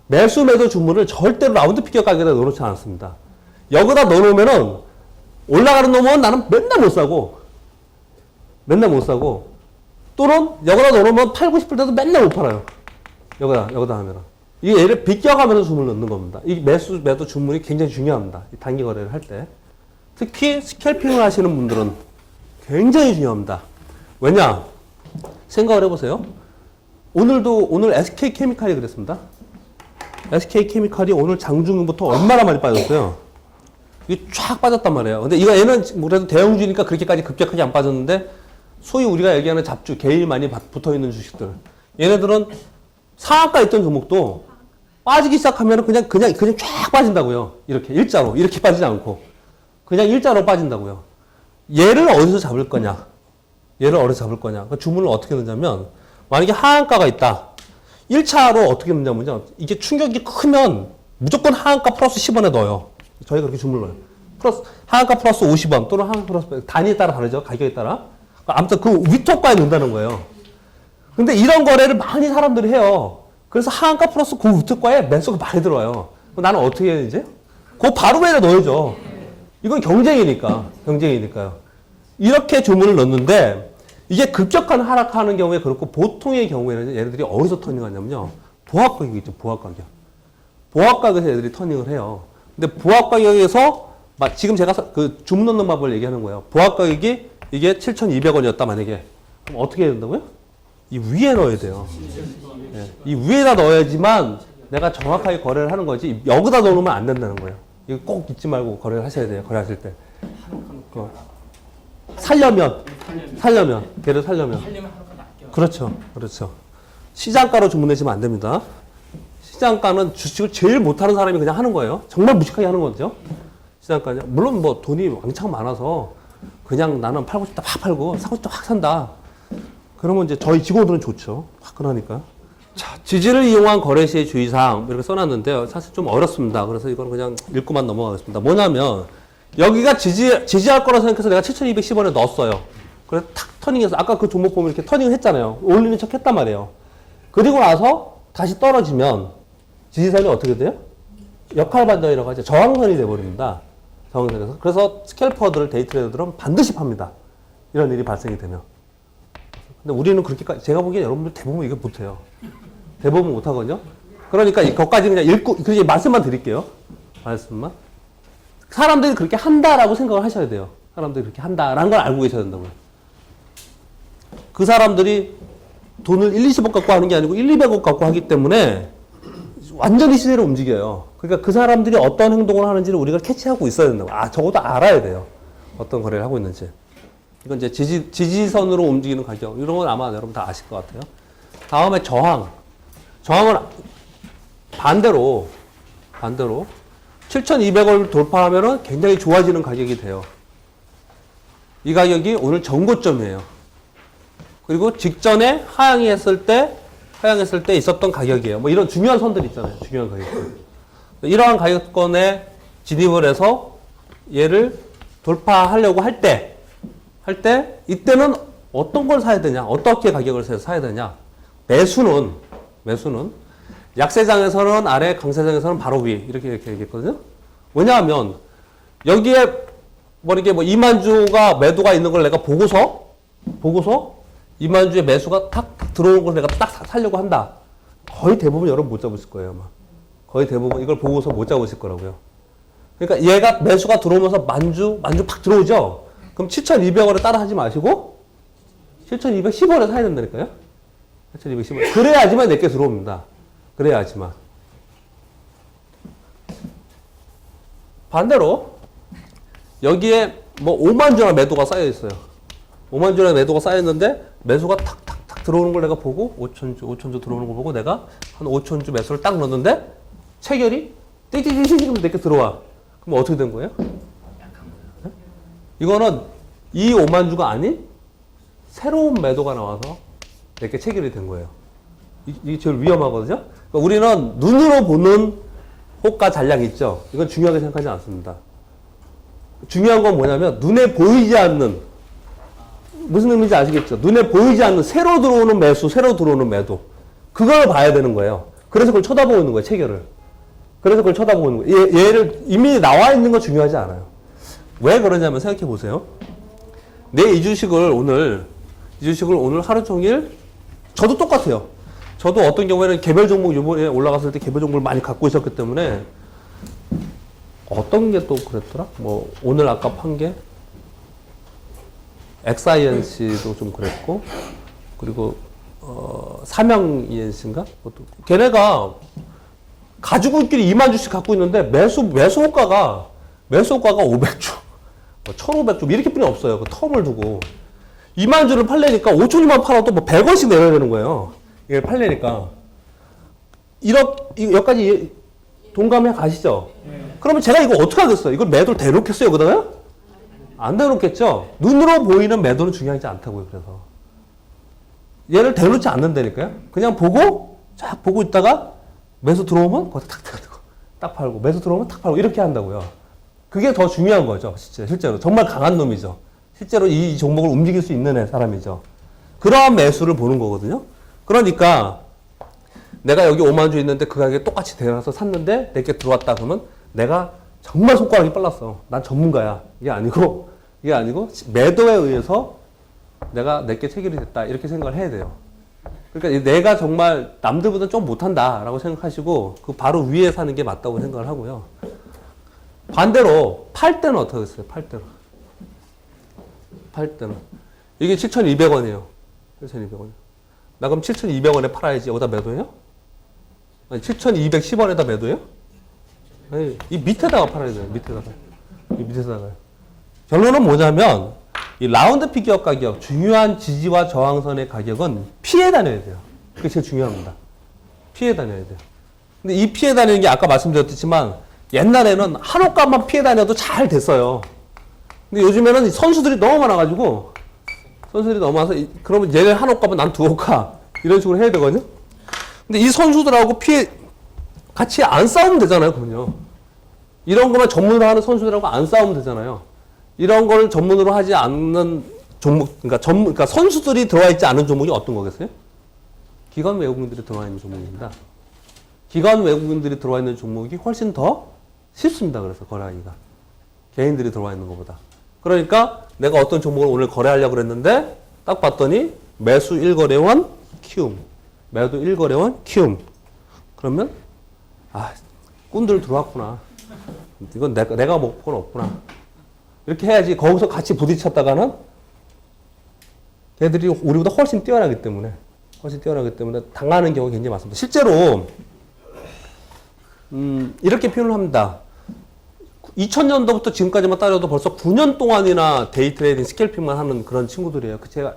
매수 매도 주문을 절대로 라운드 피겨 가격에다 넣어놓지 않았습니다. 여기다 넣어놓으면은 올라가는 놈은 나는 맨날 못 사고 또는 여기다 넣어놓으면 팔고 싶을 때도 맨날 못 팔아요. 여기다 하면은. 이게 얘를 비껴가면서 주문을 넣는 겁니다. 이 매수 매도 주문이 굉장히 중요합니다. 이 단기 거래를 할 때. 특히 스캘핑을 하시는 분들은 굉장히 중요합니다. 왜냐? 생각을 해보세요. 오늘 SK케미칼이 그랬습니다. SK케미칼이 오늘 장중부터 얼마나 많이 빠졌어요? 이게 쫙 빠졌단 말이에요. 근데 얘는 그래도 대형주니까 그렇게까지 급격하게 안 빠졌는데, 소위 우리가 얘기하는 잡주, 개일 많이 붙어 있는 주식들. 얘네들은 상한가 있던 종목도 빠지기 시작하면 그냥 쫙 빠진다고요. 이렇게 일자로. 이렇게 빠지지 않고. 그냥 일자로 빠진다고요. 얘를 어디서 잡을 거냐? 그 주문을 어떻게 넣냐면, 만약에 하한가가 있다. 1차로 어떻게 넣냐면요. 이게 충격이 크면 무조건 하한가 플러스 10원에 넣어요. 저희가 그렇게 주문을 넣어요. 플러스, 하한가 플러스 50원 또는 하한가 플러스, 단위에 따라 다르죠. 가격에 따라. 아무튼 그 위톡가에 넣는다는 거예요. 근데 이런 거래를 많이 사람들이 해요. 그래서 하한가 플러스 그 위톡가에 매수가 많이 들어와요. 나는 어떻게 해야 되지? 그거 바로 매에 넣어야죠. 이건 경쟁이니까. 경쟁이니까요. 이렇게 주문을 넣는데 이게 급격한 하락하는 경우에 그렇고 보통의 경우에는 얘네들이 어디서 터닝하냐면요. 보합 가격 있죠. 보합 가격. 보합 가격에서 얘들이 터닝을 해요. 근데 보합 가격에서 지금 제가 그 주문 넣는 방법을 얘기하는 거예요. 보합 가격이 이게 7,200원이었다 만약에. 그럼 어떻게 해야 된다고요? 이 위에 넣어야 돼요. 네. 이 위에다 넣어야지만 내가 정확하게 거래를 하는 거지 여기다 넣으면 안 된다는 거예요. 이거 꼭 잊지 말고 거래를 하셔야 돼요. 거래하실 때. 살려면. 걔를 살려면. 그렇죠. 그렇죠. 시장가로 주문내시면 안 됩니다. 시장가는 주식을 제일 못하는 사람이 그냥 하는 거예요. 정말 무식하게 하는 거죠. 시장가냐. 물론 뭐 돈이 왕창 많아서 그냥 나는 팔고 싶다 확 팔고 사고 싶다 확 산다. 그러면 이제 저희 직원들은 좋죠. 화끈하니까. 자, 지지를 이용한 거래 시의 주의사항 이렇게 써놨는데요. 사실 좀 어렵습니다. 그래서 이건 그냥 읽고만 넘어가겠습니다. 뭐냐면 여기가 지지할 거라 생각해서 내가 7,210원에 넣었어요. 그래서 탁 터닝해서 아까 그 종목 보면 이렇게 터닝을 했잖아요. 올리는 척 했단 말이에요. 그리고 나서 다시 떨어지면 지지선이 어떻게 돼요? 역할 반전이라고 하죠. 저항선이 돼버립니다. 저항선에서. 그래서 스캘퍼들을 데이트레이더들은 반드시 팝니다. 이런 일이 발생이 되면. 근데 우리는 그렇게까지 제가 보기엔 여러분들 대부분 이거 못해요. 대부분 못하거든요. 그러니까 이것까지 그냥 읽고 그냥 말씀만 드릴게요. 말씀만. 사람들이 그렇게 한다라고 생각을 하셔야 돼요. 사람들이 그렇게 한다라는 걸 알고 계셔야 된다고요. 그 사람들이 돈을 1, 20억 갖고 하는 게 아니고 1, 200억 갖고 하기 때문에 완전히 시세를 움직여요. 그러니까 그 사람들이 어떤 행동을 하는지를 우리가 캐치하고 있어야 된다고. 적어도 알아야 돼요. 어떤 거래를 하고 있는지. 이건 이제 지지선으로 움직이는 가격. 이런 건 아마 여러분 다 아실 것 같아요. 다음에 저항. 저항은 반대로 7,200원을 돌파하면은 굉장히 좋아지는 가격이 돼요. 이 가격이 오늘 전고점이에요. 그리고 직전에 하향했을 때 있었던 가격이에요. 뭐 이런 중요한 선들 있잖아요. 중요한 가격들. 이러한 가격권에 진입을 해서 얘를 돌파하려고 할 때 이때는 어떤 걸 사야 되냐? 어떻게 가격을 사야 되냐? 매수는 약세장에서는 아래, 강세장에서는 바로 위 이렇게 얘기했거든요. 왜냐하면 여기에 이게 2만 주가 매도가 있는 걸 내가 보고서 2만 주의 매수가 탁 들어오는 걸 내가 딱 살려고 한다. 거의 대부분 여러분 못 잡으실 거예요, 아마. 거의 대부분 이걸 보고서 못 잡으실 거라고요. 그러니까 얘가 매수가 들어오면서 만주 팍 들어오죠. 그럼 7,200원에 따라 하지 마시고 7,210원에 사야 된다니까요. 7,210원. 그래야지만 내게 들어옵니다. 그래야지만. 반대로 여기에 5만 주나 매도가 쌓여 있어요. 5만 주나 매도가 쌓여 있는데 매수가 탁탁탁 들어오는 걸 내가 보고 5천 주 들어오는 걸 보고 내가 한 5천 주 매수를 딱 넣었는데 체결이 띠띠띠띠 내게 들어와. 그럼 어떻게 된 거예요? 네? 이거는 이 5만 주가 아닌 새로운 매도가 나와서 내게 체결이 된 거예요. 이게 제일 위험하거든요. 그러니까 우리는 눈으로 보는 호가 잔량 있죠. 이건 중요하게 생각하지 않습니다. 중요한 건 뭐냐면 눈에 보이지 않는 무슨 의미인지 아시겠죠? 눈에 보이지 않는 새로 들어오는 매수, 새로 들어오는 매도. 그걸 봐야 되는 거예요. 그래서 그걸 쳐다보고 있는 거예요, 체결을. 그래서 그걸 쳐다보고 있는 거예요. 얘를 이미 나와 있는 거 중요하지 않아요. 왜 그러냐면 생각해 보세요. 이 주식을 오늘 하루 종일 저도 똑같아요. 저도 어떤 경우에는 개별 종목 이번에 올라갔을 때 개별 종목을 많이 갖고 있었기 때문에 어떤 게 또 그랬더라? 오늘 아까 판 게 엑사이언씨도 좀 그랬고 그리고 삼양이엔씨인가? 걔네가 가지고 있길래 2만 주씩 갖고 있는데 매수 호가가 500주, 1,500주 이렇게 뿐이 없어요. 그 텀을 두고 2만 주를 팔려니까 5천주만 팔아도 100원씩 내려야 되는 거예요. 이걸 팔려니까 여기까지 동감해 가시죠? 그러면 제가 이거 어떻게 하겠어요? 이걸 매도를 대놓겠어요, 여기다가? 안 대놓겠죠? 눈으로 보이는 매도는 중요하지 않다고요, 그래서. 얘를 대놓지 않는다니까요? 그냥 보고 쫙 보고 있다가 매수 들어오면 거기서 딱 팔고 매수 들어오면 탁 팔고 이렇게 한다고요. 그게 더 중요한 거죠. 실제로 정말 강한 놈이죠. 실제로 이 종목을 움직일 수 있는 사람이죠. 그러한 매수를 보는 거거든요. 그러니까 내가 여기 5만 주 있는데 그 가격에 똑같이 대응해서 샀는데 내게 들어왔다 그러면 내가 정말 손가락이 빨랐어. 난 전문가야. 이게 아니고 매도에 의해서 내가 내게 체결이 됐다. 이렇게 생각을 해야 돼요. 그러니까 내가 정말 남들보다 좀 못한다라고 생각하시고 그 바로 위에 사는 게 맞다고 생각을 하고요. 반대로 팔 때는 어떻게 했어요? 팔 때는 이게 7,200원이에요. 7,200원. 나 그럼 7,200원에 팔아야지. 여기다 매도해요? 아니 7,210원에다 매도해요? 아니, 이 밑에다가 팔아야 돼요. 이 밑에다가요. 결론은 뭐냐면 이 라운드 피겨 가격, 중요한 지지와 저항선의 가격은 피해 다녀야 돼요. 그게 제일 중요합니다. 피해 다녀야 돼요. 근데 이 피해 다니는 게 아까 말씀드렸지만 옛날에는 한 호가만 피해 다녀도 잘 됐어요. 근데 요즘에는 선수들이 너무 많아가지고 선수들이 너무 많아서 그러면 얘네 한 호가면 난 두 호가 이런 식으로 해야 되거든요. 근데 이 선수들하고 같이 안 싸우면 되잖아요, 그럼요. 이런 것만 전문으로 하는 선수들하고 안 싸우면 되잖아요. 이런 걸 전문으로 하지 않는 종목, 그러니까 선수들이 들어와 있지 않은 종목이 어떤 거겠어요? 기관 외국인들이 들어와 있는 종목입니다. 기관 외국인들이 들어와 있는 종목이 훨씬 더 쉽습니다. 그래서 거래하기가. 개인들이 들어와 있는 것보다. 그러니까 내가 어떤 종목을 오늘 거래하려고 그랬는데 딱 봤더니 매수 1거래원 키움, 매도 1거래원 키움. 그러면 꾼들 들어왔구나. 이건 내가 목표는 없구나. 이렇게 해야지. 거기서 같이 부딪혔다가는 걔들이 우리보다 훨씬 뛰어나기 때문에 당하는 경우가 굉장히 많습니다. 실제로 이렇게 표현을 합니다. 2000년도부터 지금까지만 따져도 벌써 9년 동안이나 데이 트레이딩 스캘핑만 하는 그런 친구들이에요. 제가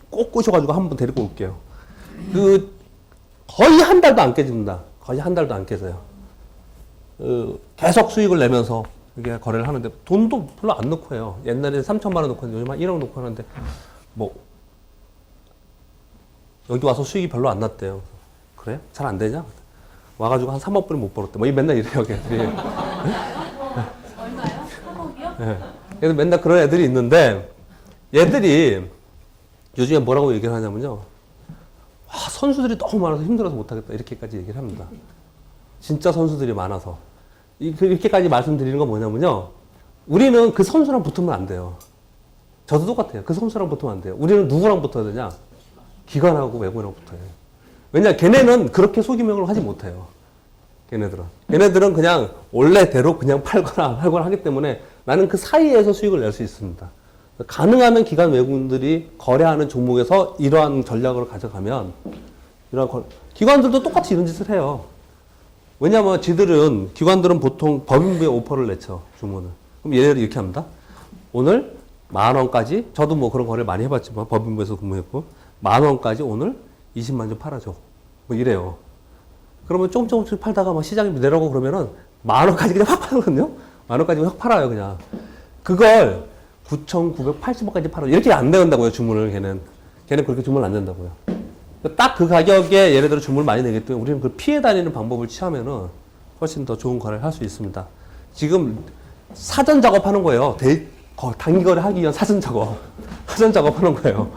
꼭 꼬셔가지고 한번 데리고 올게요. 거의 한 달도 안 깨집니다. 거의 한 달도 안 깨져요. 계속 수익을 내면서 이게 거래를 하는데 돈도 별로 안 넣고 해요. 옛날에 3천만 원 넣고 했는데 요즘 한 1억 넣고 하는데 여기 와서 수익이 별로 안 났대요. 그래? 잘 안 되냐? 와가지고 한 3억 불이 못 벌었대. 맨날 이래요, 걔들이. 얼마요? 3억이요? 네. 그래서 맨날 그런 애들이 있는데 얘들이 요즘에 뭐라고 얘기를 하냐면요. 선수들이 너무 많아서 힘들어서 못하겠다. 이렇게까지 얘기를 합니다. 진짜 선수들이 많아서. 이렇게까지 말씀드리는 건 뭐냐면요. 우리는 그 선수랑 붙으면 안 돼요. 저도 똑같아요. 그 선수랑 붙으면 안 돼요. 우리는 누구랑 붙어야 되냐? 기관하고 외국인하고 붙어요. 왜냐, 걔네는 그렇게 소규모를 하지 못해요. 걔네들은 그냥 원래대로 그냥 팔거나 하기 때문에 나는 그 사이에서 수익을 낼 수 있습니다. 가능하면 기관 외국인들이 거래하는 종목에서 이러한 전략을 가져가면 기관들도 똑같이 이런 짓을 해요. 왜냐하면 기관들은 보통 법인부에 오퍼를 내죠. 주문을. 그럼 얘네들이 이렇게 합니다. 오늘 10,000원까지, 저도 뭐 그런 거래를 많이 해봤지만 법인부에서 근무했고 10,000원까지 오늘 20만 좀 팔아줘. 뭐 이래요. 그러면 조금씩 팔다가 막 시장이 내려오고 그러면은 10,000원까지 그냥 확 팔거든요. 10,000원까지 확 팔아요, 그냥. 그걸 9,980원까지 팔아. 이렇게 안 내는다고요, 주문을, 걔는 그렇게 주문을 안 낸다고요. 딱 그 가격에 예를 들어 주문을 많이 내기 때문에 우리는 그 피해 다니는 방법을 취하면은 훨씬 더 좋은 거래를 할 수 있습니다. 지금 사전 작업하는 거예요. 단기 거래 하기 위한 사전 작업하는 거예요.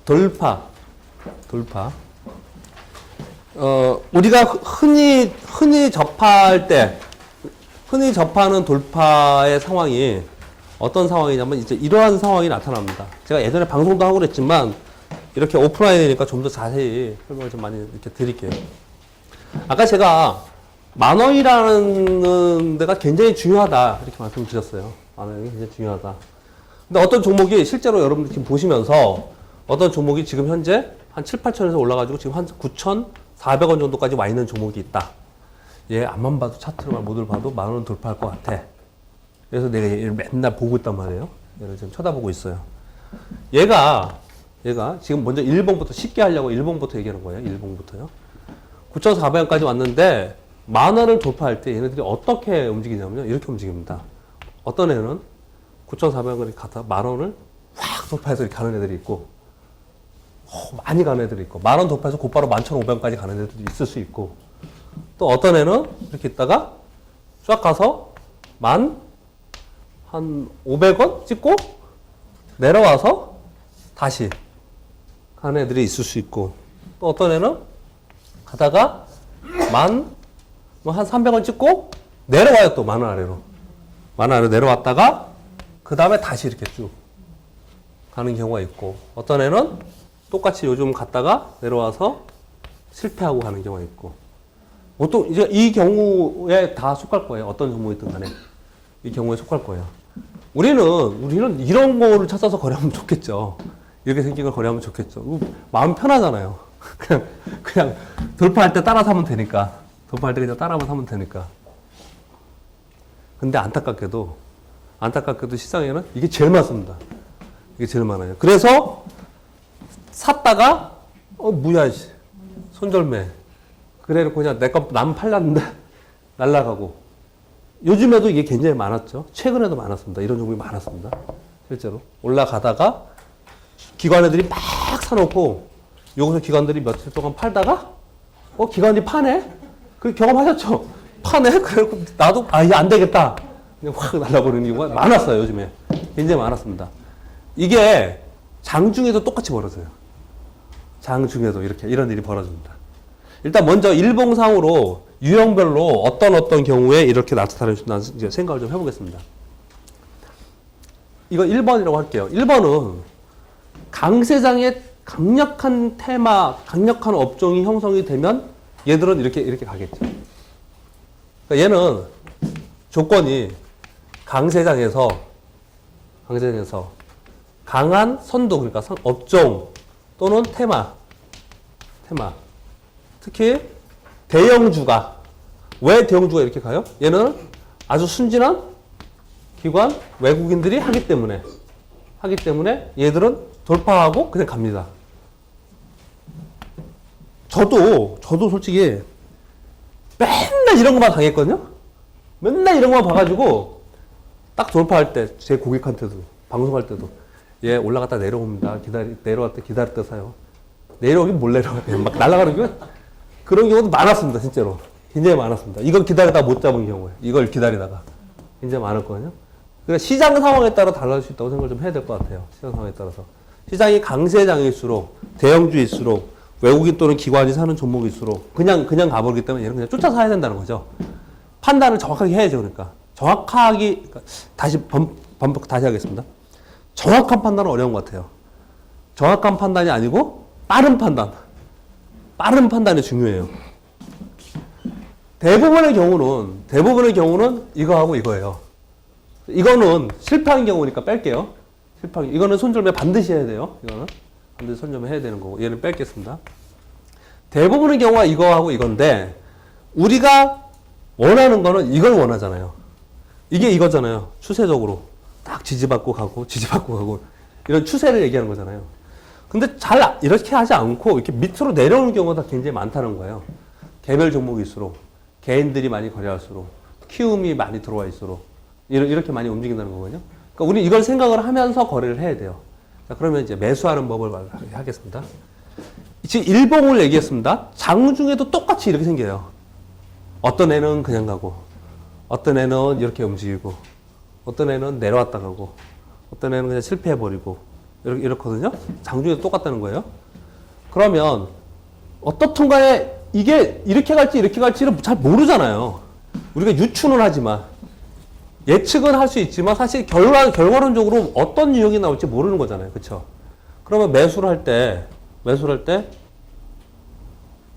돌파. 우리가 흔히 접하는 돌파의 상황이 어떤 상황이냐면 이제 이러한 상황이 나타납니다. 제가 예전에 방송도 하고 그랬지만 이렇게 오프라인이니까 좀 더 자세히 설명을 좀 많이 이렇게 드릴게요. 아까 제가 10,000원이라는 데가 굉장히 중요하다 이렇게 말씀드렸어요. 10,000원이 굉장히 중요하다. 근데 어떤 종목이 실제로 여러분들 지금 보시면서 어떤 종목이 지금 현재 한 7, 8천에서 올라가지고 지금 한 9,400원 정도까지 와 있는 종목이 있다. 얘 앞만 봐도 차트만 모두를 봐도 10,000원 돌파할 것 같아. 그래서 내가 얘를 맨날 보고 있단 말이에요. 얘를 지금 쳐다보고 있어요. 얘가 지금 먼저 1봉부터 쉽게 하려고 1봉부터 얘기하는 거예요. 1봉부터요. 9,400원까지 왔는데 10,000원을 돌파할 때 얘네들이 어떻게 움직이냐면요. 이렇게 움직입니다. 어떤 애는 9,400원을 갖다 10,000원을 확 돌파해서 이렇게 가는 애들이 있고 많이 가는 애들이 있고, 10,000원 돌파해서 곧바로 11,500원까지 가는 애들도 있을 수 있고, 또 어떤 애는 이렇게 있다가 쫙 가서 한 500원 찍고 내려와서 다시 가는 애들이 있을 수 있고, 또 어떤 애는 가다가 한 300원 찍고 내려와요. 또 10,000원 아래로. 10,000원 아래로 내려왔다가 그 다음에 다시 이렇게 쭉 가는 경우가 있고, 어떤 애는 똑같이 요즘 갔다가 내려와서 실패하고 가는 경우가 있고, 보통 이제 이 경우에 다 속할 거예요. 어떤 종목이든 간에 이 경우에 속할 거예요. 우리는 이런 거를 찾아서 거래하면 좋겠죠. 이렇게 생긴 걸 거래하면 좋겠죠. 마음 편하잖아요. 그냥 돌파할 때 따라 사면 되니까. 돌파할 때 그냥 따라만 사면 되니까. 근데 안타깝게도 시장에는 이게 제일 많습니다. 이게 제일 많아요. 그래서 샀다가 뭐야 손절매. 그래놓고 그냥 내 거 남 팔렸는데 날라가고. 요즘에도 이게 굉장히 많았죠. 최근에도 많았습니다. 이런 종목이 많았습니다. 실제로 올라가다가 기관애들이 막 사놓고 여기서 기관들이 며칠 동안 팔다가 기관이 파네? 그 경험하셨죠? 파네? 그래서 나도 이게 안 되겠다. 그냥 확 날라버리는 경우가 많았어요. 요즘에 굉장히 많았습니다. 이게 장중에도 똑같이 벌어져요. 장중에도 이런 일이 벌어집니다. 일단 먼저 일봉상으로 유형별로 어떤 경우에 이렇게 나타나는지 이제 생각을 좀 해보겠습니다. 이거 1번이라고 할게요. 1번은 강세장의 강력한 테마, 강력한 업종이 형성이 되면 얘들은 이렇게 가겠죠. 그러니까 얘는 조건이 강세장에서 강한 선도, 그러니까 업종 또는 테마. 특히 대형주가, 왜 대형주가 이렇게 가요? 얘는 아주 순진한 기관, 외국인들이 하기 때문에 얘들은 돌파하고 그냥 갑니다. 저도 솔직히 맨날 이런 것만 당했거든요? 맨날 이런 것만 봐가지고 딱 돌파할 때 제 고객한테도 방송할 때도 얘 올라갔다 내려옵니다. 내려갈 때 기다릴 때 사요. 내려오긴 못 내려가요. 막 날아가는 게 그런 경우도 많았습니다. 진짜로. 굉장히 많았습니다. 이걸 기다리다가 못 잡은 경우에. 이걸 기다리다가. 굉장히 많았거든요. 그러니까 시장 상황에 따라 달라질 수 있다고 생각을 좀 해야 될 것 같아요. 시장 상황에 따라서. 시장이 강세장일수록, 대형주일수록, 외국인 또는 기관이 사는 종목일수록 그냥 가버리기 때문에 얘는 그냥 쫓아 사야 된다는 거죠. 판단을 정확하게 해야죠. 그러니까. 그러니까 다시 반복 다시 하겠습니다. 정확한 판단은 어려운 것 같아요. 정확한 판단이 아니고 빠른 판단이 중요해요. 대부분의 경우는 이거하고 이거예요. 이거는 실패한 경우니까 뺄게요. 이거는 손절매 반드시 해야 돼요. 이거는 반드시 손절매 해야 되는 거고, 얘는 뺄겠습니다. 대부분의 경우가 이거하고 이건데, 우리가 원하는 거는 이걸 원하잖아요. 이게 이거잖아요. 추세적으로. 딱 지지받고 가고, 이런 추세를 얘기하는 거잖아요. 근데 잘 이렇게 하지 않고, 이렇게 밑으로 내려오는 경우가 굉장히 많다는 거예요. 개별 종목일수록, 개인들이 많이 거래할수록, 키움이 많이 들어와 있을수록, 이렇게 많이 움직인다는 거거든요. 그러니까 우리 이걸 생각을 하면서 거래를 해야 돼요. 자, 그러면 이제 매수하는 법을 하겠습니다. 지금 일봉을 얘기했습니다. 장중에도 똑같이 이렇게 생겨요. 어떤 애는 그냥 가고, 어떤 애는 이렇게 움직이고, 어떤 애는 내려왔다 가고, 어떤 애는 그냥 실패해버리고, 이렇거든요. 장중에도 똑같다는 거예요. 그러면 어떻든 간에 이게 이렇게 갈지를 잘 모르잖아요. 우리가 유추는 하지만, 예측은 할 수 있지만 사실 결과론적으로 어떤 유형이 나올지 모르는 거잖아요. 그렇죠? 그러면 매수를 할 때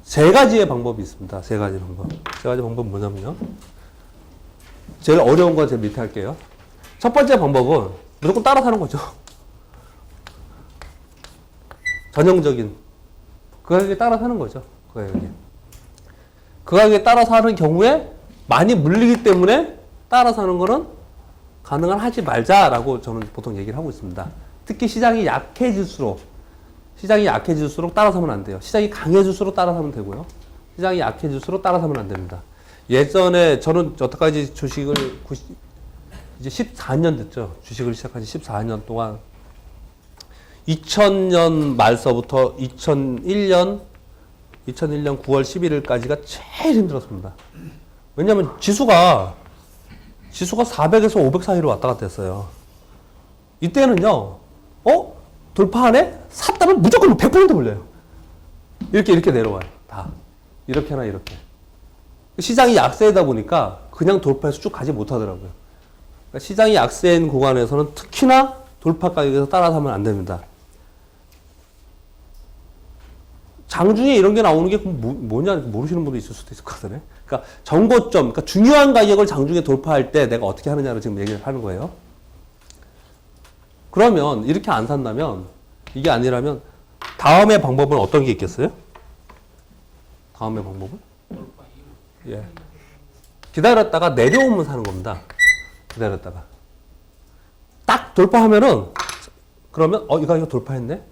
세 가지의 방법이 있습니다. 세 가지 방법은 뭐냐면요. 제일 어려운 건 제 밑에 할게요. 첫 번째 방법은 무조건 따라 사는 거죠. 전형적인 그 가격에 따라 사는 거죠. 그 가격에 따라 사는 경우에 많이 물리기 때문에 따라 사는 거는 가능한 하지 말자라고 저는 보통 얘기를 하고 있습니다. 특히 시장이 약해질수록 따라 사면 안 돼요. 시장이 강해질수록 따라 사면 되고요. 시장이 약해질수록 따라 사면 안 됩니다. 예전에 저는 여태까지 주식을 이제 14년 됐죠. 주식을 시작한 지 14년 동안 2000년 말서부터 2001년 9월 11일까지가 제일 힘들었습니다. 왜냐하면 지수가 400에서 500 사이로 왔다 갔다 했어요. 이때는요, 돌파하네? 샀다면 무조건 100% 올려요. 이렇게 내려와요. 다. 이렇게나 이렇게. 시장이 약세다 보니까 그냥 돌파해서 쭉 가지 못하더라고요. 그러니까 시장이 약세인 구간에서는 특히나 돌파 가격에서 따라서 하면 안 됩니다. 장중에 이런 게 나오는 게 뭐냐 모르시는 분도 있을 수도 있을 것 같아요. 그러니까 정고점, 그러니까 중요한 가격을 장중에 돌파할 때 내가 어떻게 하느냐를 지금 얘기를 하는 거예요. 그러면 이렇게 안 산다면, 이게 아니라면 다음의 방법은 어떤 게 있겠어요? 다음의 방법은? 예. 기다렸다가 내려오면 사는 겁니다. 기다렸다가. 딱 돌파하면은, 그러면, 이거 돌파했네?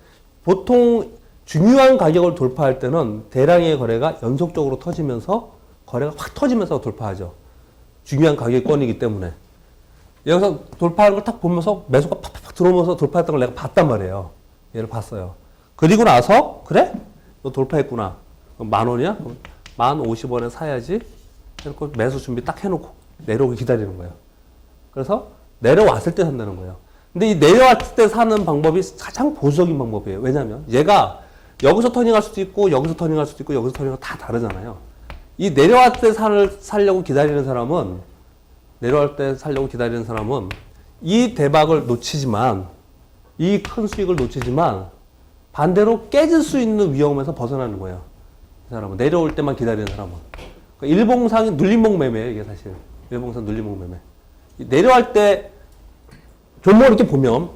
보통 중요한 가격을 돌파할 때는 대량의 거래가 연속적으로 터지면서 거래가 확 터지면서 돌파하죠. 중요한 가격권이기 때문에. 여기서 돌파하는 걸 딱 보면서 매수가 팍팍 들어오면서 돌파했던 걸 내가 봤단 말이에요. 얘를 봤어요. 그리고 나서, 그래? 너 돌파했구나. 그럼 10,000원이야? 그럼 1050원에 사야지. 해놓고 매수 준비 딱 해놓고 내려오기 기다리는 거예요. 그래서 내려왔을 때 산다는 거예요. 근데 이 내려왔을 때 사는 방법이 가장 보수적인 방법이에요. 왜냐면 얘가 여기서 터닝할 수도 있고 여기서 터닝할 수도 있고 여기서 터닝할 다 다르잖아요. 이 내려왔을 때 살려고 기다리는 사람은 이 대박을 놓치지만, 이 큰 수익을 놓치지만 반대로 깨질 수 있는 위험에서 벗어나는 거예요. 이 사람은 내려올 때만 기다리는 사람은. 그러니까 일봉상이 눌림목 매매예요. 이게 사실 일봉상 눌림목 매매. 내려갈 때 종목을 이렇게 보면,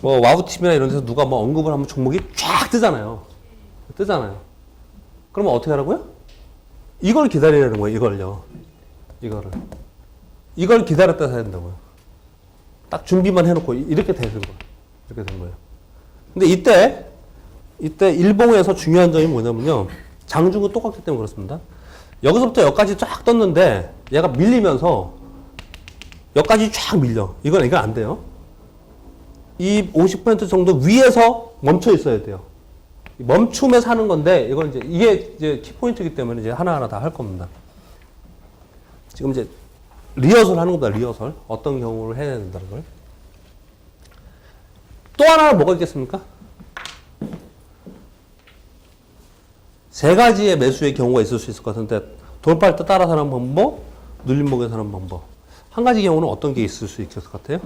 뭐 와우TV나 이런 데서 누가 뭐 언급을 하면 종목이 쫙 뜨잖아요. 그러면 어떻게 하라고요? 이걸 기다리라는 거예요. 이걸 기다렸다 사야 된다고요. 딱 준비만 해놓고 이렇게 되는 거예요. 근데 이때 일봉에서 중요한 점이 뭐냐면요. 장중은 똑같기 때문에 그렇습니다. 여기서부터 여기까지 쫙 떴는데 얘가 밀리면서 여기까지 쫙 밀려. 이건 안 돼요. 이 50% 정도 위에서 멈춰 있어야 돼요. 멈춤에 사는 건데, 이게 이제 키포인트이기 때문에 이제 하나하나 다 할 겁니다. 지금 이제 리허설 하는 겁니다. 리허설. 어떤 경우를 해야 된다는 걸. 또 하나는 뭐가 있겠습니까? 세 가지의 매수의 경우가 있을 수 있을 것 같은데, 돌파할 때 따라 사는 방법, 눌림목에 사는 방법. 한 가지 경우는 어떤 게 있을 수 있을 것 같아요?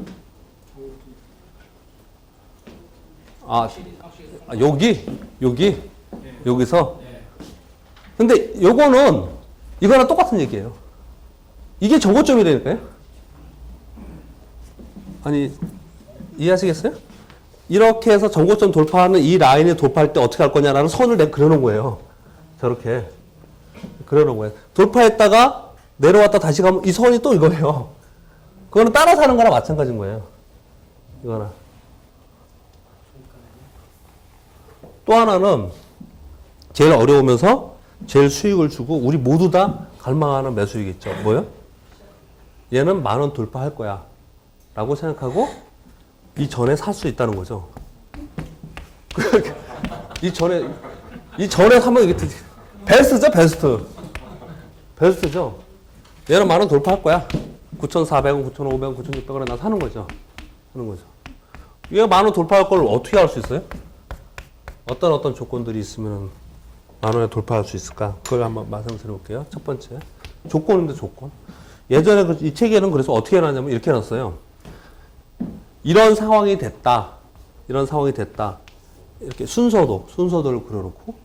여기서? 근데 이거랑 똑같은 얘기예요. 이게 저고점이라니까요? 아니, 이해하시겠어요? 이렇게 해서 저고점 돌파하는 이 라인을 돌파할 때 어떻게 할 거냐라는 선을 내가 그려놓은 거예요. 저렇게. 그려놓은 거예요. 돌파했다가 내려왔다 다시 가면 이 선이 또 이거예요. 그거는 따라 사는 거랑 마찬가지인 거예요. 이거나. 또 하나는 제일 어려우면서 제일 수익을 주고 우리 모두 다 갈망하는 매수익 있죠. 뭐요? 얘는 10,000원 돌파할 거야 라고 생각하고 이전에 살 수 있다는 거죠. 이전에 사면 이게 베스트죠. 베스트죠. 얘는 10,000원 돌파할 거야. 9,400원, 9,500원, 9,600원에 나 사는 거죠. 얘가 10,000원 돌파할 걸 어떻게 할 수 있어요? 어떤 조건들이 있으면 10,000원에 돌파할 수 있을까? 그걸 한번 말씀드려볼게요. 첫 번째. 조건인데 조건. 예전에 이 책에는 그래서 어떻게 해놨냐면 이렇게 해놨어요. 이런 상황이 됐다. 이렇게 순서도를 그려놓고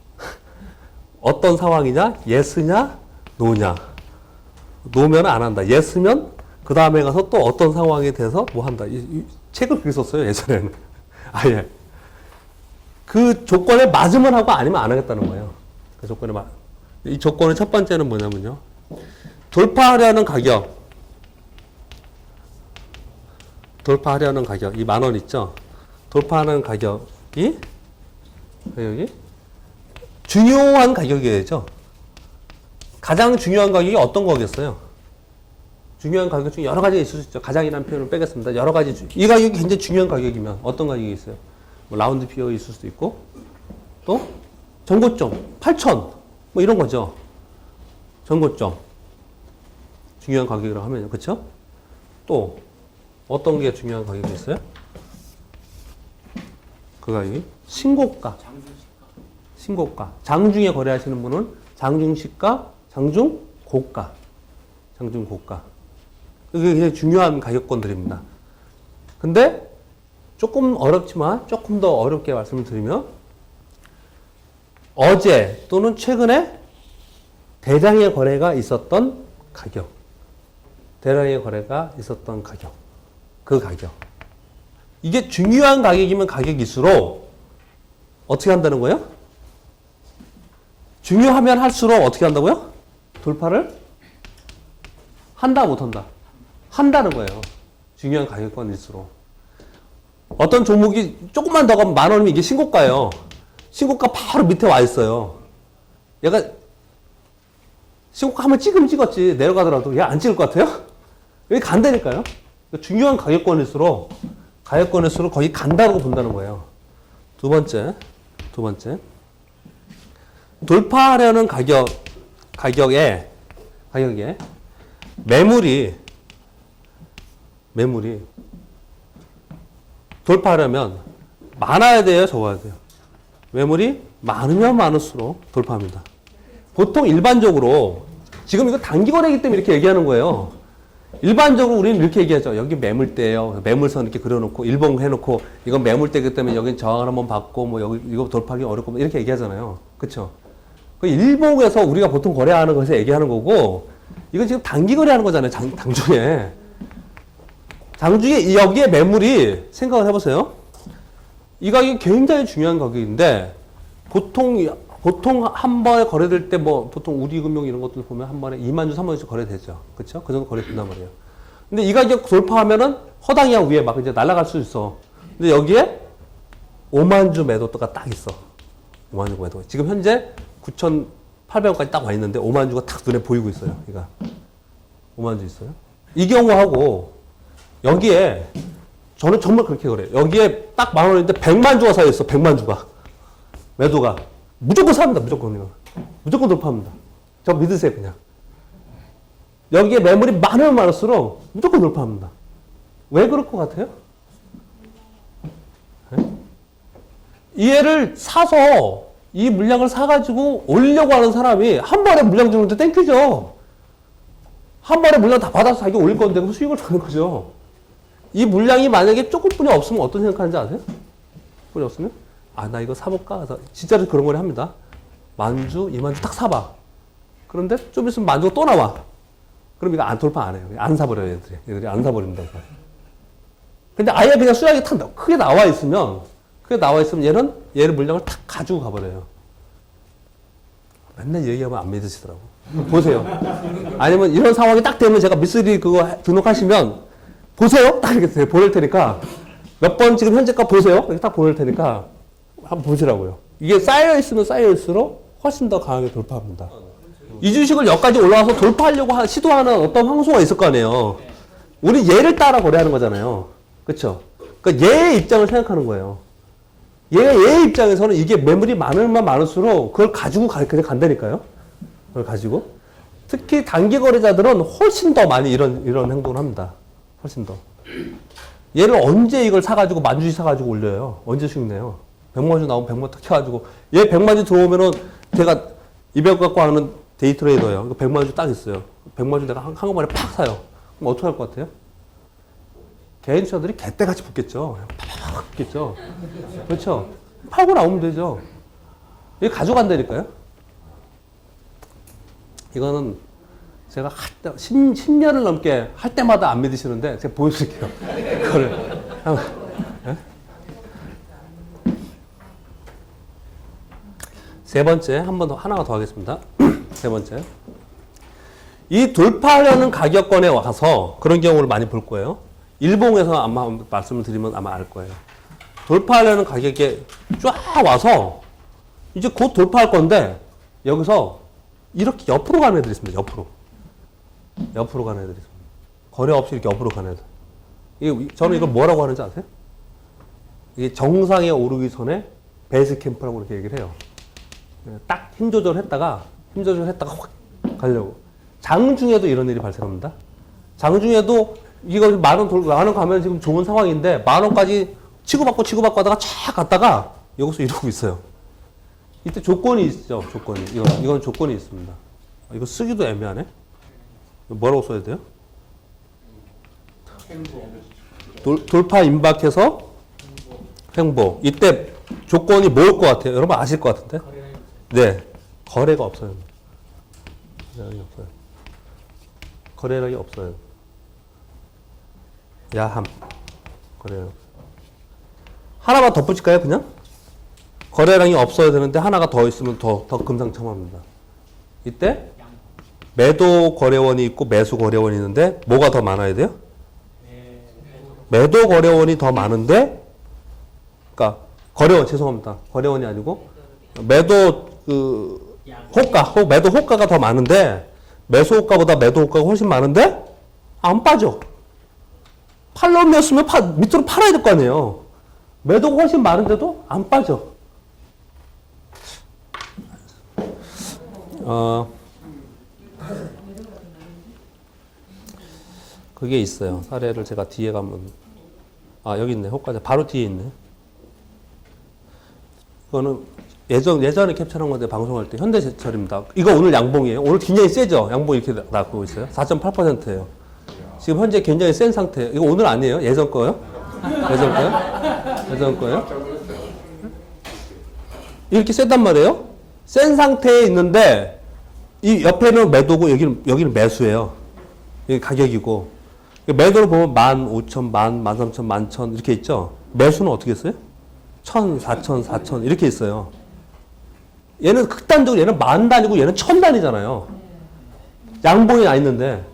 어떤 상황이냐? 예스냐? 노냐? 노면 안 한다. 예스면 그 다음에 가서 또 어떤 상황이 돼서 뭐 한다. 이 책을 그렇게 썼어요. 예전에는. 아예. 그 조건에 맞으면 하고 아니면 안 하겠다는 거예요. 그 조건에 이 조건의 첫 번째는 뭐냐면요. 돌파하려는 가격, 이 10,000원 있죠? 돌파하는 가격이 중요한 가격이죠. 가장 중요한 가격이 어떤 거겠어요? 중요한 가격 중에 여러 가지가 있을 수 있죠. 가장이라는 표현을 빼겠습니다. 여러 가지. 이 가격이 굉장히 중요한 가격이면 어떤 가격이 있어요? 뭐 라운드 피어 있을 수도 있고, 또 전고점 8,000 뭐 이런 거죠. 전고점 중요한 가격이라고 하면요, 그렇죠? 또 어떤 게 중요한 가격이 있어요? 그 가격이 신고가. 신고가. 장중에 거래하시는 분은 장중시가, 장중고가. 장중고가. 그게 굉장히 중요한 가격권들입니다. 근데 조금 어렵지만 조금 더 어렵게 말씀을 드리면 어제 또는 최근에 대량의 거래가 있었던 가격. 대량의 거래가 있었던 가격. 그 가격. 이게 중요한 가격이면 가격일수록 어떻게 한다는 거예요? 중요하면 할수록 어떻게 한다고요? 돌파를 한다, 못한다? 한다는 거예요. 중요한 가격권일수록. 어떤 종목이 조금만 더 가면 10,000원이면 이게 신고가예요. 신고가 바로 밑에 와 있어요. 얘가 신고가 한번 찍으면 찍었지. 내려가더라도 얘 안 찍을 것 같아요? 여기 간다니까요. 중요한 가격권일수록 거의 간다고 본다는 거예요. 두 번째. 돌파하려는 가격에 매물이 돌파하려면 많아야 돼요, 적어야 돼요? 매물이 많으면 많을수록 돌파합니다. 보통 일반적으로 지금 이거 단기 거래이기 때문에 이렇게 얘기하는 거예요. 일반적으로 우리는 이렇게 얘기하죠. 여기 매물대예요. 매물선 이렇게 그려놓고 일봉 해놓고 이건 매물대이기 때문에 여기 저항을 한번 받고 뭐 여기 이거 돌파하기 어렵고 이렇게 얘기하잖아요. 그렇죠? 그 일봉에서 우리가 보통 거래하는 것에서 얘기하는 거고 이건 지금 단기 거래하는 거잖아요. 장중에. 장중에 여기에 매물이 생각을 해보세요. 이 가격이 굉장히 중요한 가격인데 보통 한 번에 거래될 때 뭐 보통 우리금융 이런 것들 보면 한 번에 2만 주, 3만 주씩 거래되죠. 그렇죠? 그 정도 거래된단 말이에요. 근데 이 가격 돌파하면은 허당이야 위에 막 이제 날아갈 수 있어. 근데 여기에 5만 주 매도가 딱 있어. 5만 주 매도. 지금 현재 9,800원까지 딱 와 있는데 5만 주가 딱 눈에 보이고 있어요. 그러니까 5만 주 있어요. 이 경우하고 여기에 저는 정말 그렇게 그래요. 여기에 딱 10,000원인데 100만 주가 사 있어. 100만 주가. 매도가. 무조건 삽니다. 무조건 돌파합니다. 저 믿으세요, 그냥. 여기에 매물이 많으면 많을수록 무조건 돌파합니다. 왜 그럴 것 같아요? 네? 얘를 사서 이 물량을 사가지고 올리려고 하는 사람이 한 번에 물량 주는데 땡큐죠. 한 번에 물량 다 받아서 자기 올릴 건데 그 수익을 받는 거죠. 이 물량이 만약에 조금뿐이 없으면 어떤 생각하는지 아세요? 뿐이 없으면? 아, 나 이거 사볼까? 그래서 진짜로 그런 걸 합니다. 10,000주, 20,000주 딱 사봐. 그런데 좀 있으면 10,000주가 또 나와. 그럼 이거 안 돌파 안 해요. 안 사버려요, 얘들이 안 사버립니다. 근데 아예 그냥 수량이 탁 크게 나와 있으면 얘를 물량을 탁 가지고 가버려요. 맨날 얘기하면 안 믿으시더라고. 보세요. 아니면 이런 상황이 딱 되면 제가 미쓰리 그거 등록하시면 보세요. 딱 이렇게 보낼 테니까 몇 번 지금 현재 거 보세요. 이렇게 딱 보낼 테니까 한번 보시라고요. 이게 쌓여있으면 쌓여있을수록 훨씬 더 강하게 돌파합니다. 이 주식을 여기까지 올라와서 돌파하려고 시도하는 어떤 황소가 있을 거 아니에요. 우리 얘를 따라 거래하는 거잖아요. 그쵸? 그러니까 얘의 입장을 생각하는 거예요. 얘의 입장에서는 이게 매물이 많으면 많을수록 그걸 가지고 그냥 간다니까요. 그걸 가지고. 특히 단기 거래자들은 훨씬 더 많이 이런 행동을 합니다. 훨씬 더. 얘를 언제 이걸 사가지고 10,000주씩 사가지고 올려요. 언제 수익 내요. 100만 주 나오면 100만 딱 켜가지고 얘 100만 주 들어오면은 제가 200 갖고 하는 데이트레이더예요. 100만 주 딱 있어요. 100만 주 내가 한꺼번에 팍 사요. 그럼 어떻게 할 것 같아요? 개인 투자들이 개떼같이 붙겠죠. 팍 붙겠죠. 그렇죠. 팔고 나오면 되죠. 이거 가져간다니까요. 이거는 제가 10년을 넘게 할 때마다 안 믿으시는데 제가 보여드릴게요. 그거를. 네? 세 번째, 하나가 더 하겠습니다. 세 번째. 이 돌파하려는 가격권에 와서 그런 경우를 많이 볼 거예요. 일봉에서 아마 말씀을 드리면 아마 알 거예요. 돌파하려는 가격에 쫙 와서 이제 곧 돌파할 건데 여기서 이렇게 옆으로 가는 애들이 있습니다. 옆으로 가는 애들이 있습니다. 거래 없이 이렇게 업으로 가는 애들. 이게 저는 이걸 뭐라고 하는지 아세요? 이게 정상에 오르기 전에 베이스 캠프라고 이렇게 얘기를 해요. 딱 힘 조절했다가 확 가려고. 장중에도 이런 일이 발생합니다. 장중에도 이거 만원 가면 지금 좋은 상황인데 만원까지 치고받고 하다가 쫙 갔다가 여기서 이러고 있어요. 이때 조건이 있죠. 조건이. 이건 조건이 있습니다. 이거 쓰기도 애매하네. 뭐라고 써야 돼요? 돌파 임박해서 횡보. 이때 조건이 뭐일 것 같아요? 여러분 아실 것 같은데? 네. 거래가 없어요. 거래량이 없어요. 거래량이 없어요. 야함. 거래량. 하나만 덧붙일까요, 그냥? 거래량이 없어야 되는데 하나가 더 있으면 더 금상첨화입니다. 이때 매도 거래원이 있고 매수 거래원이 있는데 뭐가 더 많아야 돼요? 매도 거래원이 더 많은데, 그러니까 죄송합니다. 거래원이 아니고 매도 매도 호가가 더 많은데 매수 호가보다 매도 호가가 훨씬 많은데 안 빠져. 팔러면으면 밑으로 팔아야 될 거 아니에요. 매도가 훨씬 많은데도 안 빠져. 그게 있어요. 사례를 제가 뒤에 가면, 여기 있네. 호가자. 바로 뒤에 있네. 이거는 예전에 캡처한 건데 방송할 때 현대제철입니다. 이거 오늘 양봉이에요. 오늘 굉장히 세죠? 양봉 이렇게 나고 있어요. 4.8%예요. 지금 현재 굉장히 센 상태예요. 이거 오늘 아니에요? 예전 거요? 예전 거요? 이렇게 세단 말이에요. 센 상태에 있는데 이 옆에는 매도고 여기는 매수예요. 여기 가격이고 매도를 보면 15,000, 13,000, 11,000 이렇게 있죠. 매수는 어떻게 했어요? 1,000, 4,000, 4,000 이렇게 있어요. 얘는 극단적으로 얘는 10,000단이고 얘는 1,000단이잖아요. 양봉이 나 있는데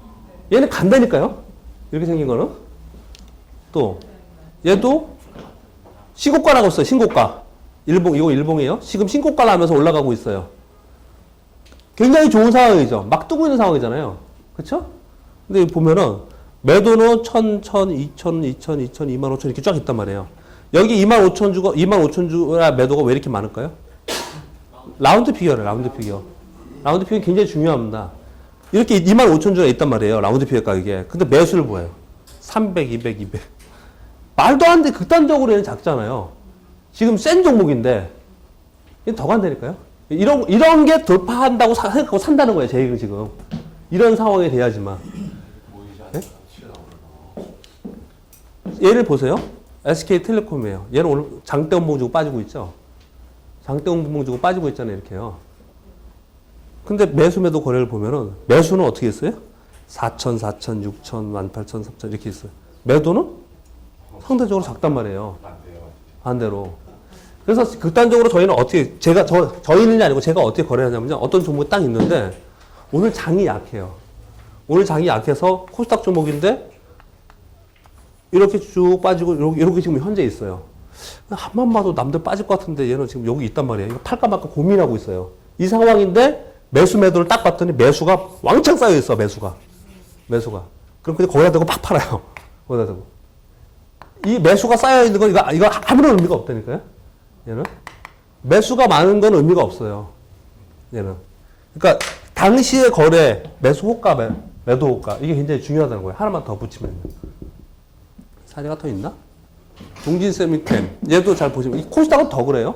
얘는 간다니까요. 이렇게 생긴 거는. 또 얘도 신고가 나고 있어요. 신고가. 이거 일봉이에요. 지금 신고가 나면서 올라가고 있어요. 굉장히 좋은 상황이죠. 막 뜨고 있는 상황이잖아요. 그렇죠? 근데 보면은 매도는 1,000, 2,000, 2,000, 2,000, 25,000 이렇게 쫙 있단 말이에요. 여기 25,000 주가 매도가 왜 이렇게 많을까요? 라운드 피겨를 라운드 피겨. 라운드 피겨 굉장히 중요합니다. 이렇게 25,000주가 있단 말이에요. 라운드 피겨 가격에. 근데 매수를 보여요. 300, 200, 200. 말도 안 돼. 극단적으로 얘는 작잖아요. 지금 센 종목인데 얘는 더 간다니까요. 이런 게 돌파한다고 생각하고 산다는 거예요. 제 얘기는 지금. 이런 상황이 돼야지만. 네? 얘를 보세요. SK텔레콤이에요. 얘는 오늘 장대음봉 주고 빠지고 있죠. 장대음봉 주고 빠지고 있잖아요. 이렇게요. 근데 매도 거래를 보면은 매수는 어떻게 했어요? 4,000, 4,000, 6,000, 18,000, 3,000 이렇게 있어요. 매도는 상대적으로 작단 말이에요. 반대로. 그래서 극단적으로 저희는 어떻게 저희는이 아니고 제가 어떻게 거래하냐면요. 어떤 종목이 딱 있는데 오늘 장이 약해요. 오늘 장이 약해서 코스닥 종목인데 이렇게 쭉 빠지고 이렇게 지금 현재 있어요. 한 번 봐도 남들 빠질 것 같은데 얘는 지금 여기 있단 말이에요. 이거 팔까 말까 고민하고 있어요. 이 상황인데 매도를 딱 봤더니 매수가 왕창 쌓여 있어. 매수가. 그럼 그냥 거기다 대고 팍 팔아요. 거기다 대고. 이 매수가 쌓여 있는 건 이거 아무런 의미가 없다니까요. 얘는 매수가 많은 건 의미가 없어요. 얘는. 그러니까 당시의 거래 매수 호가 매도 호가 이게 굉장히 중요하다는 거예요. 하나만 더 붙이면. 사례가 더 있나? 동진세미캠. 얘도 잘 보시면, 이 코스닥은 더 그래요.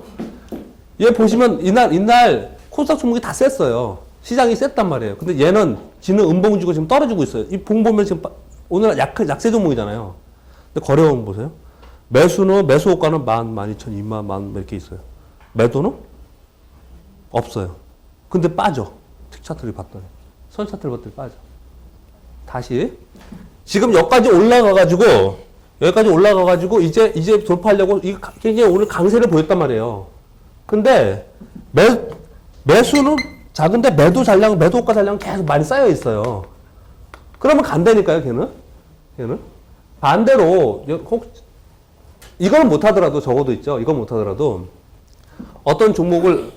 얘 보시면, 이날 코스닥 종목이 다 셌어요. 시장이 셌단 말이에요. 근데 얘는 지는 음봉 주고 지금 떨어지고 있어요. 이 봉 보면 지금 오늘 약세 종목이잖아요. 근데 거래원 보세요. 매수 호가는 10,000, 12,000, 2만, 10,000 이렇게 있어요. 매도는 없어요. 근데 빠져. 틱 차트를 봤더니. 선 차트를 봤더니 빠져. 다시. 지금 여기까지 올라가가지고 이제 돌파하려고 굉장히 오늘 강세를 보였단 말이에요. 근데 매수는 작은데 매도 호가 잔량은 계속 많이 쌓여 있어요. 그러면 간다니까요, 걔는. 반대로 이거는 못하더라도 적어도 있죠. 이건 못하더라도 어떤 종목을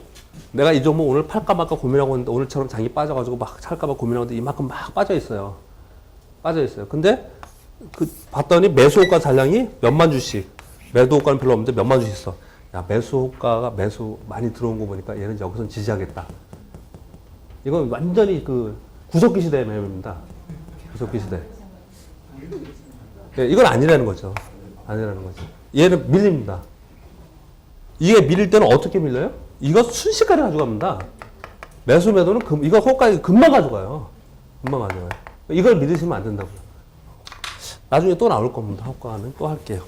내가 이 종목 오늘 팔까 말까 고민하고 있는데 오늘처럼 장이 빠져가지고 막 살까 봐 고민하고 있는데 이만큼 막 빠져 있어요. 빠져 있어요. 근데 그 봤더니 매수 호가 잔량이 몇만 주씩, 매도 호가는 별로 없는데 몇만 주씩 있어. 야, 매수 호가가 매수 많이 들어온 거 보니까 얘는 여기서 지지하겠다. 이건 완전히 그 구석기 시대의 매매입니다. 구석기 시대. 예, 이건 아니라는 거죠. 아니라는 거죠. 얘는 밀립니다. 이게 밀릴 때는 어떻게 밀려요? 이거 순식간에 가져갑니다. 매수 매도는 이거 호가에 금방 가져가요. 금방 가져가요. 이걸 믿으시면 안 된다고요. 나중에 또 나올 겁니다. 호가는 또 할게요.